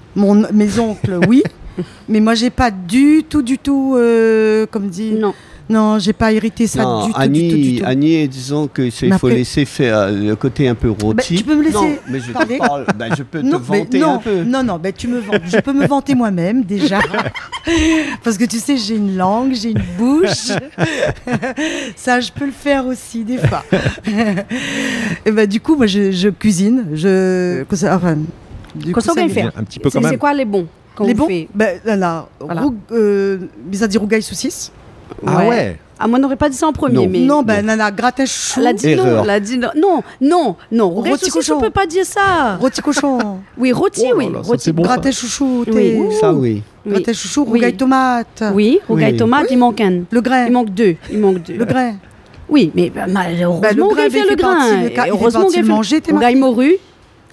Mes oncles, oui. Mais moi, j'ai pas du tout, comme dit. Non. Non, j'ai pas hérité ça Non, du tout, Annie, du tout. Annie, disons que Mais il faut après- laisser faire le côté un peu rôti. tu peux me laisser Non, mais je parler te parle. Je peux te Non, mais vanter non, un peu. non, tu me vantes. Je peux me vanter moi-même déjà. Parce que tu sais, j'ai une langue, j'ai une bouche. Ça, je peux le faire aussi des fois. Et ben, du coup, moi, je cuisine. Enfin, du coup, Qu'est-ce qu'on ça vient me- faire Un petit peu quand C'est même. quoi les bons qu'on Les bons fait ben, là, Voilà. bizarre dire rougail saucisse. Ah ouais. Ah, moi, on n'aurait pas dit ça en premier, Non. mais. Non, ben, nana, gratin chou. Elle a dit non, Erreur. elle a dit non. Non, Rougail Rôti saucisse, cochon. on peut pas dire ça. Rôti cochon. Oui, rôti, Oh là oui. là, ça, Rôti. c'est bon. Gratin chouchou. Oui. Ça, oui. Oui. Gratin chouchou, Oui. rougail tomate. Oui, rougail Oui. tomate, il manque un. Le grain. Il manque deux. Le grain. Oui, mais heureusement Ben, le qu'on grain, fait il le fait grain. partie- il fait Heureusement partie qu'on de fait manger, t'es rougail morue.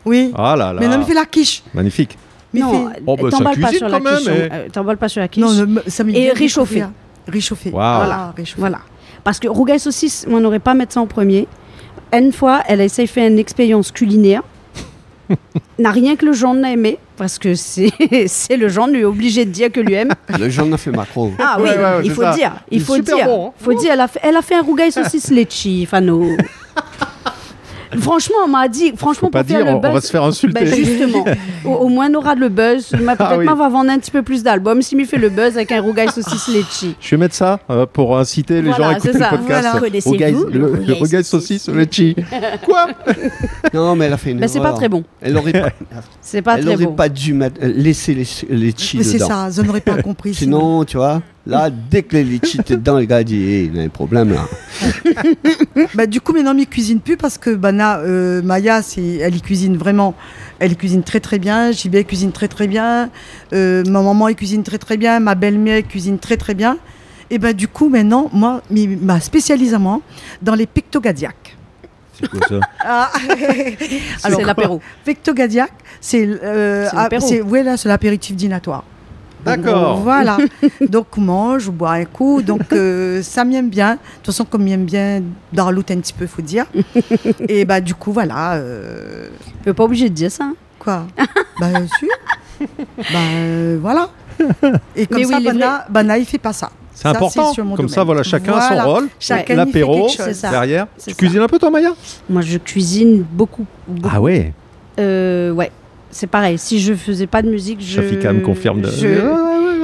Oui. Ah là là. Mais non, mais fais la quiche. Magnifique. Mais Non, fais- Oh, bah, ça t'emballes pas cuisine sur la quand même, quiche. mais- T'emballes pas sur la quiche. Non, ça me Et vient de réchauffer. découvrir. Réchauffer. Waouh. Voilà, réchauffer. Voilà. Parce que rougail saucisse, on n'aurait pas mettre ça en premier. Une fois, elle a essayé de faire une expérience culinaire. N'a rien que le genre n'a aimé, parce que c'est le genre, lui est obligé de dire que lui aime. Le genre a fait macro. Ah oui, Ouais, ouais, il c'est faut ça. dire. Il Il est faut super dire. bon, hein. Faut dire, elle a fait un rougail saucisse litchi, Fano. Franchement, on m'a dit, franchement, Faut pas pour faire dire, le on va buzz. se faire insulter. Ben justement, au moins on aura le buzz. Peut-être Ah oui. on va vendre un petit peu plus d'albums si me fait le buzz avec un rougail saucisse litchi. Je vais mettre ça pour inciter les Voilà, gens à écouter c'est ça. le podcast. Voilà. Connaissez-vous Rougail- le le rougail rougail saucisse, le chi. Quoi? Non, mais elle a fait une Mais c'est pas erreur. très bon. Elle aurait pas, C'est pas elle très aurait bon. pas dû laisser les chi Mais c'est dedans. ça, je n'aurais pas compris. Sinon, tu vois, là, dès que les litchis étaient dedans, le gars dit, hey, il y a un problème là. Bah, du coup, maintenant, il ne cuisine plus parce que Maya, elle y cuisine vraiment. Elle y cuisine très très bien. JB cuisine très très bien. Ma maman, elle cuisine très très bien. Ma belle-mère elle cuisine très très bien. Et bah, du coup, maintenant, moi, ma spécialisation dans les pectogadiaques. C'est quoi ça? Ah. C'est l'apéro. Pectogadiaque, c'est l'apéro. c'est l'apéritif dînatoire. D'accord. Donc, voilà. Donc, on mange, on boit un coup. Donc, ça m'aime bien. De toute façon, comme m'aime bien Darlout un petit peu, faut dire. Et bah, du coup, voilà. Tu n'es pas obligé de dire ça. Hein. Quoi Bah, si. Voilà. Et comme Mais ça, oui, les Bana, il fait pas ça. C'est Ça, important. sur mon Comme ça, domaine. voilà, chacun Voilà. son rôle. Chacun il fait L'apéro quelque chose. C'est ça. derrière. C'est Tu ça. cuisines un peu toi, Maya? Moi, je cuisine beaucoup. Ah ouais. Ouais. C'est pareil. Si je faisais pas de musique, Shafika me confirme. Je,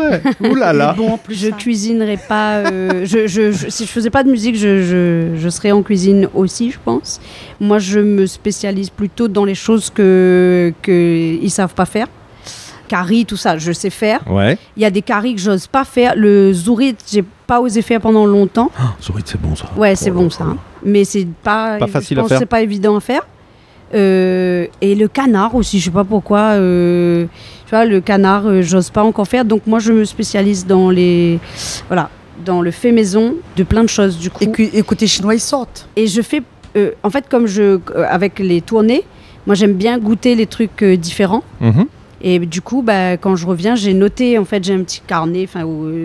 Ouais. Ouh là là. Bon, en plus, je ça. cuisinerais pas. Si je faisais pas de musique, je serais en cuisine aussi, je pense. Moi, je me spécialise plutôt dans les choses que ils savent pas faire. Curry, tout ça, je sais faire. Ouais. Il y a des currys que j'ose pas faire. Le zourit, j'ai pas osé faire pendant longtemps. Souris, c'est bon ça. Ouais, c'est Oh bon là ça. là. Hein. Mais c'est pas. Pas facile je à pense faire. que c'est pas évident à faire. Et le canard aussi, je sais pas pourquoi. Tu vois, le canard, j'ose pas encore faire. Donc moi, je me spécialise dans dans le fait maison de plein de choses du coup. Et côté chinois, ils sortent. Et je fais, en fait, comme avec les tournées, moi j'aime bien goûter les trucs différents. Mhm. Et du coup, quand je reviens, j'ai noté, en fait, j'ai un petit carnet,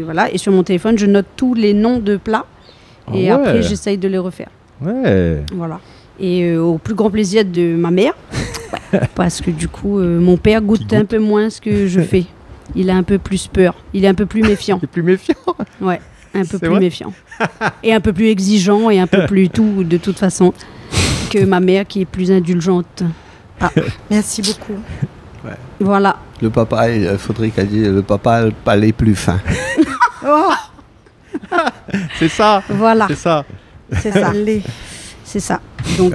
voilà, et sur mon téléphone, je note tous les noms de plats. Et Ah ouais. après, j'essaye de les refaire. Ouais. Voilà. Et au plus grand plaisir de ma mère, parce que du coup, mon père goûte un peu moins ce que je fais. Il a un peu plus peur. Il est un peu plus méfiant. T'es plus méfiant. Ouais, un peu C'est plus vrai méfiant. Et un peu plus exigeant et un peu plus tout, de toute façon, que ma mère qui est plus indulgente. Merci beaucoup. Voilà. Le papa, il faudrait qu'elle dise, le papa a le palais plus fin. Oh, C'est ça. Voilà. C'est ça. C'est ça. allez. C'est ça. Donc,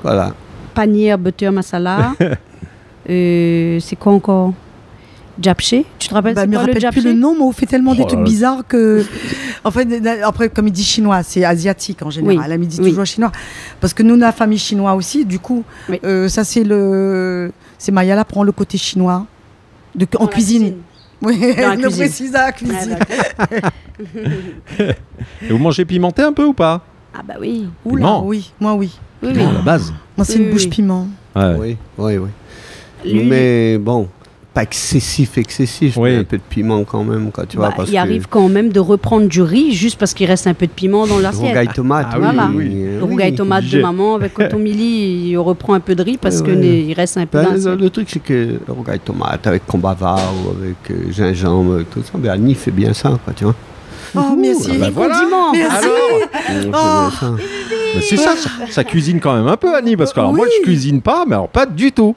Voilà. panier butter masala. C'est quoi encore? Japché. Tu te rappelles Bah, c'est me quoi le rappelle japché? plus le nom, mais on fait tellement des Oh là trucs là. bizarres que. En fait, après, comme il dit chinois, c'est asiatique en général. Oui. Elle me dit Oui. toujours chinois. Parce que nous, on a la famille chinoise aussi. Du coup, Oui. ça, c'est Mayala prend le côté chinois en Dans la cuisine. Oui, Dans la elle le cuisine. précise à la Ouais, cuisine. d'accord. Et vous mangez pimenté un peu ou pas? Ah bah oui. Oula, Piment. oui, moi oui. Oui, À la base. Moi c'est Oui, une bouche oui. piment. Ouais. Oui. Lui, Mais bon, pas excessif. Oui. Mais un peu de piment quand même, quoi, tu vois. Parce il arrive quand même de reprendre du riz juste parce qu'il reste un peu de piment dans l'assiette. Rougail tomate. Ah oui, Voilà. oui, Le rougail tomate obligé. de maman avec coton-mili, il reprend un peu de riz parce Ouais. qu'il reste un peu Ben, d'assiette. le truc, c'est que le rougail tomate avec combava ou avec gingembre, avec tout ça, ben, Annie fait bien ça, quoi, tu vois. Oh, merci. bah Les voilà. condiments. Merci. Alors, Elle fait Oh. bien ça. mais c'est ça cuisine quand même un peu, Annie, parce que alors, moi, Oui. je cuisine pas, mais alors pas du tout.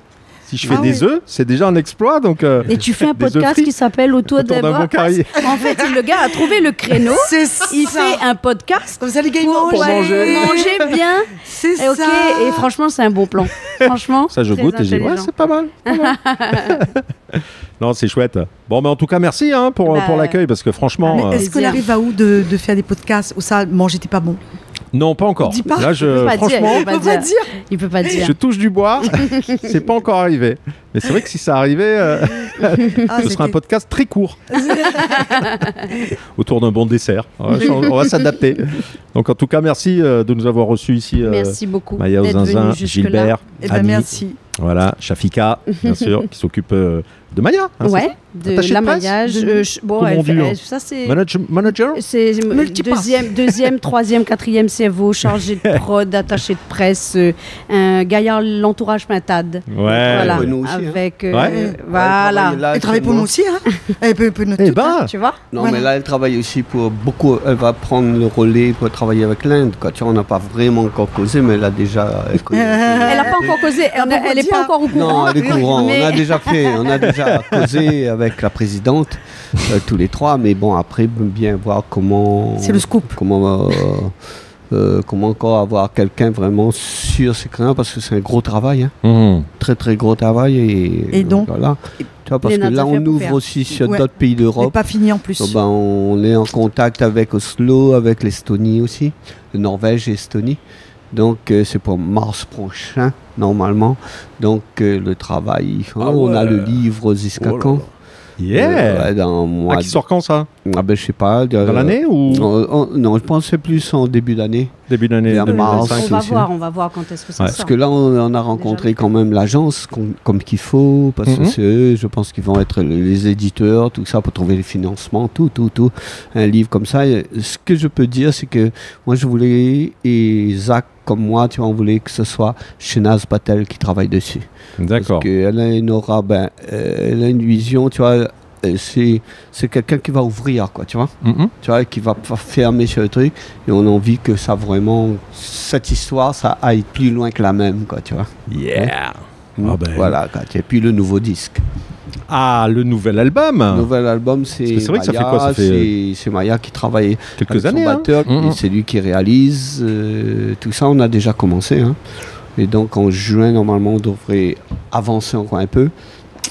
Si je fais Ah des oui. œufs, c'est déjà un exploit, donc... Et tu fais un des œufs podcast frits qui s'appelle Autour autour des d'un bras. bon carré. En fait, le gars a trouvé le créneau. C'est Il ça. fait un podcast Comme ça, les gars, ils pour mangent. manger bien. C'est Et ok, ça. et franchement, c'est un bon plan. Franchement, Ça, je très goûte et j'ai dit, ouais, intelligent. c'est pas mal. pas mal. Non, c'est chouette. Bon, mais en tout cas, merci hein, pour Bah, l'accueil, parce que franchement... Mais est-ce qu'on plaisir. arrive à où de faire des podcasts où ça, manger, t'es pas bon? non, pas encore. Dis pas. Là, Il peut pas dire, franchement, il peut pas On va dire. dire. Il peut pas dire. je touche du bois. C'est pas encore arrivé. Mais c'est vrai que si ça arrivait, Ah, ce sera un c'était- podcast très court. Autour d'un bon dessert. On va s'adapter. Donc, en tout cas, merci de nous avoir reçus ici. Merci beaucoup. Maya d'être Ozinzin, venu jusque-là. Gilbert, Eh ben, Annie, merci. voilà, Shafika, bien sûr, qui s'occupe de Maya. hein, Ouais, de Attaché de l'amaillage. presse Bon, Comment on dit, hein ça c'est. Manager C'est Multipasse. deuxième, troisième, quatrième CFO, chargé de prod, attaché de presse, un gaillard, l'entourage pintade. Ouais. Voilà, Ouais, nous aussi, hein. avec, Ouais. voilà. Elle travaille pour nous aussi, hein. Elle peut notre Eh tout, hein. ben, Tu vois? Non, Voilà. mais là, elle travaille aussi pour beaucoup. Elle va prendre le relais pour travailler avec l'Inde, quoi. Tu vois, on n'a pas vraiment encore causé, mais elle a déjà. Elle connaît. Elle n'a pas encore causé, elle n'est dit, pas hein. encore au courant. Non, elle est courant. Mais- On a déjà causé avec la présidente, tous les trois, mais bon, après, bien voir comment. C'est le scoop. Comment encore avoir quelqu'un vraiment sur ces créneaux, parce que c'est un gros travail, hein. Mhm. Très très gros travail. Et donc voilà. Tu vois, parce les que notes là, à faire on pour ouvre faire. aussi sur Ouais. d'autres pays Elle n'est d'Europe. pas finie en plus. Oh ben, on est en contact avec Oslo, avec l'Estonie aussi, le Norvège et l'Estonie. Donc c'est pour mars prochain, normalement. Donc le travail, Ah on a ouais. le livre jusqu'à Oh là quand là. Yeah dans le mois Qui sort quand ça ah ben, je sais pas. Dans l'année ou Non, je pense que c'est plus en début d'année. début d'année Vers mars. 2025 On va voir quand est-ce que ça Ouais. sort. Parce que là, on a rencontré quand même l'agence comme qu'il faut, parce que Mhm. c'est eux, je pense qu'ils vont être les éditeurs, tout ça, pour trouver les financements, tout. Un livre comme ça. Et ce que je peux dire, c'est que moi, je voulais, et Zach, comme moi, tu vois, on voulait que ce soit Shenaz Patel qui travaille dessus. D'accord. Parce qu'elle a une aura, elle a une vision, tu vois, c'est quelqu'un qui va ouvrir, quoi, tu vois. Mhm. Tu vois, qui va pas fermer sur le truc. Et on a envie que ça vraiment, cette histoire, ça aille plus loin que la même, quoi, tu vois. Yeah Ah ben. Voilà, quoi. Et puis le nouveau disque. Ah, le nouvel album Le nouvel album, c'est que c'est vrai que ça fait Maya, quoi, ça fait, c'est Maya qui travaille quelques avec années. son Hein batteur, Mhm. et c'est lui qui réalise. Tout ça, on a déjà commencé. Hein. Et donc en juin, normalement, on devrait avancer encore un peu.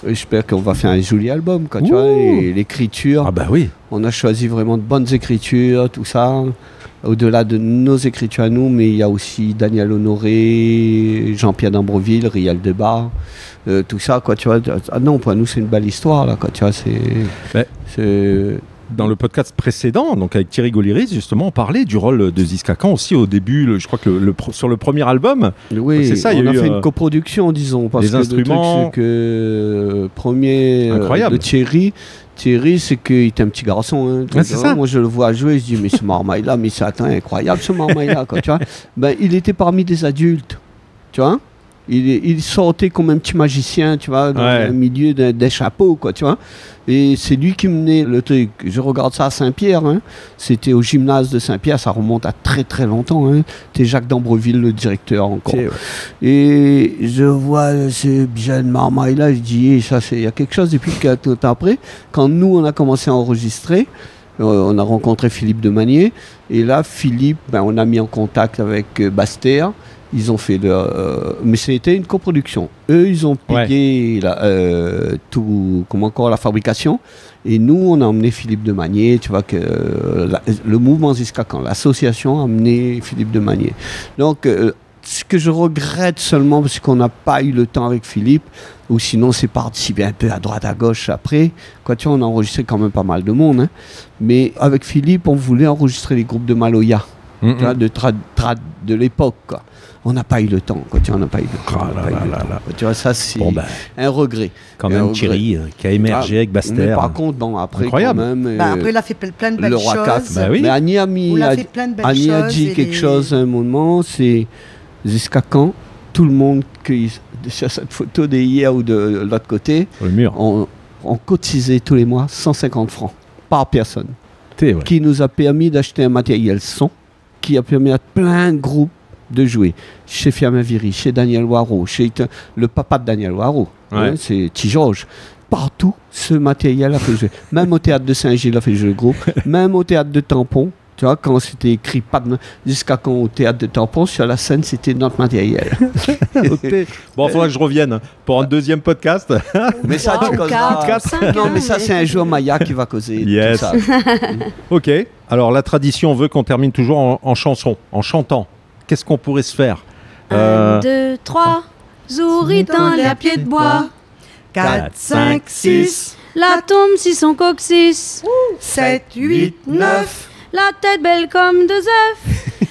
Et j'espère qu'on va faire un joli album, quoi, tu vois. Ouh. Et l'écriture, Ah bah oui. on a choisi vraiment de bonnes écritures, tout ça. Au-delà de nos écritures à nous, mais il y a aussi Daniel Honoré, Jean-Pierre d'Ambreville, Riel Debar, tout ça, quoi, tu vois. Ah non, pour nous, c'est une belle histoire, là, quoi, tu vois, Ouais. c'est... Dans le podcast précédent, donc avec Thierry Gauliris, justement, on parlait du rôle de Ziska Khan aussi au début, je crois que sur le premier album. Oui, c'est ça, il y on a a eu, fait une coproduction, disons, parce des que instruments. le truc, c'est que premier Incroyable. de Thierry, c'est qu'il était un petit garçon. Hein, Ouais, c'est ça. Moi, je le vois jouer, je dis, mais ce marmaille-là, mais c'est incroyable, ce marmaille-là, quoi, tu vois. Ben, il était parmi des adultes, tu vois. Il sortait comme un petit magicien, tu vois, dans Ouais. le milieu des chapeaux, quoi, tu vois. Et c'est lui qui menait le truc. Je regarde ça à Saint-Pierre, hein. C'était au gymnase de Saint-Pierre, ça remonte à très très longtemps. Hein. C'était Jacques d'Ambreville, le directeur encore. Ouais. Et je vois ce jeune marmaille-là, je dis, il y a quelque chose. Et puis, quelques temps après, quand nous, on a commencé à enregistrer, on a rencontré Philippe Demanier. Et là, Philippe, on a mis en contact avec Baster. Ils ont fait mais c'était une coproduction. Eux, ils ont payé tout, comme encore la fabrication. Et nous, on a emmené Philippe Demanier. Tu vois que le mouvement Ziska Khan, l'association a emmené Philippe Demanier. Donc, ce que je regrette seulement, parce qu'on n'a pas eu le temps avec Philippe, ou sinon c'est parti un peu à droite, à gauche après. Quoi, tu vois, on a enregistré quand même pas mal de monde. Hein. Mais avec Philippe, on voulait enregistrer les groupes de Maloya. tu vois, de trad de l'époque, quoi. On n'a pas eu le temps, quoi. Tu vois, on n'a pas eu le temps. Tu vois, ça, c'est un regret. Quand même, Thierry, qui a émergé avec Basse-Terre. Mais par contre, bon, après, incroyable. Quand même, après, il a fait plein de belles le choses. roi CAF. Bah oui. Mais Annie a dit quelque chose à un moment, c'est jusqu'à quand tout le monde, sur cette photo d'hier ou de l'autre côté, le mur. On cotisait tous les mois 150 francs par personne. Ouais. Qui nous a permis d'acheter un matériel son, qui a permis à plein de groupes de jouer. Chez Fiamaviri, chez Daniel Waro, chez le papa de Daniel Waro, hein, c'est T-Georges. Partout, ce matériel a fait jouer. Même au théâtre de Saint-Gilles a fait jouer le groupe. Même au théâtre de Tampon, tu vois, quand c'était écrit pas de... jusqu'à quand au théâtre de Tampon, sur la scène, c'était notre matériel. Bon, il faudra que je revienne pour un deuxième podcast. Mais ça, tu causeras. Non, mais ça, c'est un jour Maya qui va causer tout ça. Ok. Alors, la tradition veut qu'on termine toujours en chanson, en chantant. Qu'est-ce qu'on pourrait se faire 1, 2, 3, Zouri dans les pieds de bois. 4, 5, 6, La tombe si son coccyx. 7, 8, 9, La tête belle comme 2 œufs.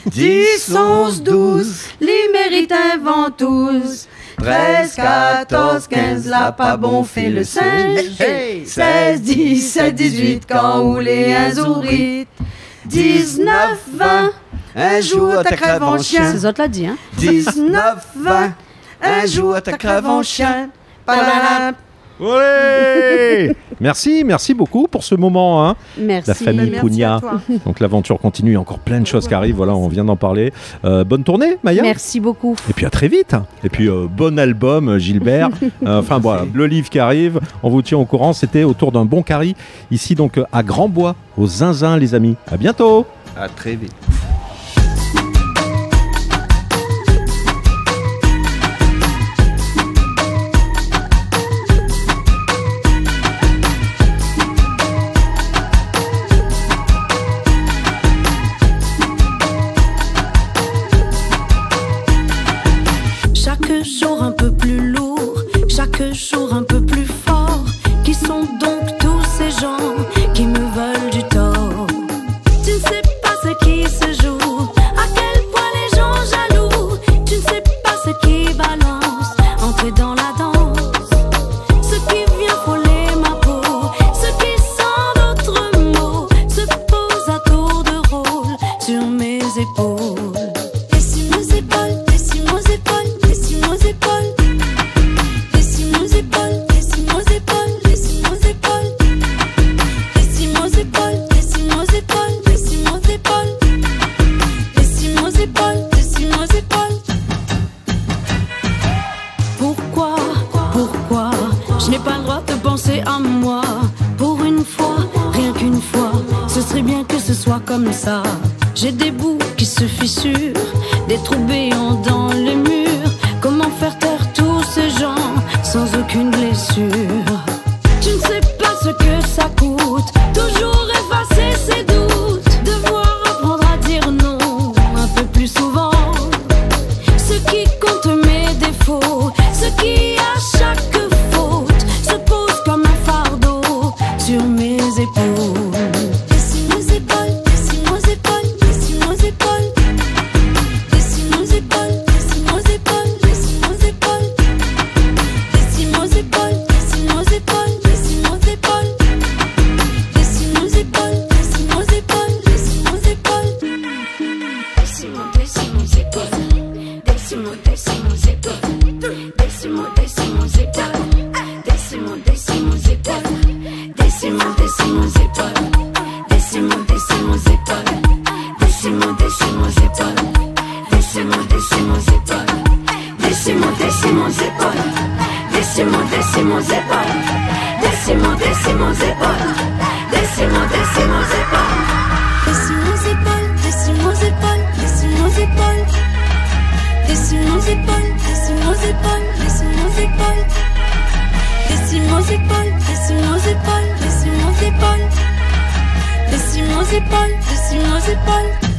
10, 11, 12, Les mérites un ventouse. 13, 14, 15, là pas bon fait le singe. 16, 17, 18, quand oulé un zourite. 19, 20, un jour ta crève en chien. C'est autres l'a dit, hein. 19, 20, un jour ta crève en chien. Padam. Ouais. Merci beaucoup pour ce moment. Hein. Merci. La famille Pugna. Donc l'aventure continue, il y a encore plein de choses qui arrivent. Voilà, on vient d'en parler. Bonne tournée, Maya. Merci beaucoup. Et puis à très vite. Et puis bon album, Gilbert. Enfin voilà, le livre qui arrive. On vous tient au courant. C'était autour d'un bon carry ici donc à Grand-Bois, au Zinzin, les amis. À bientôt. À très vite. Chaque jour un peu plus lourd, chaque jour un peu plus fort. Qui sont donc tous ces gens qui me veulent du tort? Tu ne sais pas ce qui se joue, à quel point les gens jaloux. Tu ne sais pas ce qui balance, entrer dans la danse. Ce qui vient frôler ma peau, ce qui sans d'autres mots se pose à tour de rôle sur mes épaules. Comme ça, j'ai des bouts qui se fissurent, des trous béants dans les murs. Comment faire taire tous ces gens sans aucune blessure? Tu ne sais pas ce que ça coûte, toujours effacer ses doutes, devoir apprendre à dire non un peu plus souvent. Ce qui compte mes défauts, ce qui à chaque faute se pose comme un fardeau sur mes épaules. Laissez-moi épaules.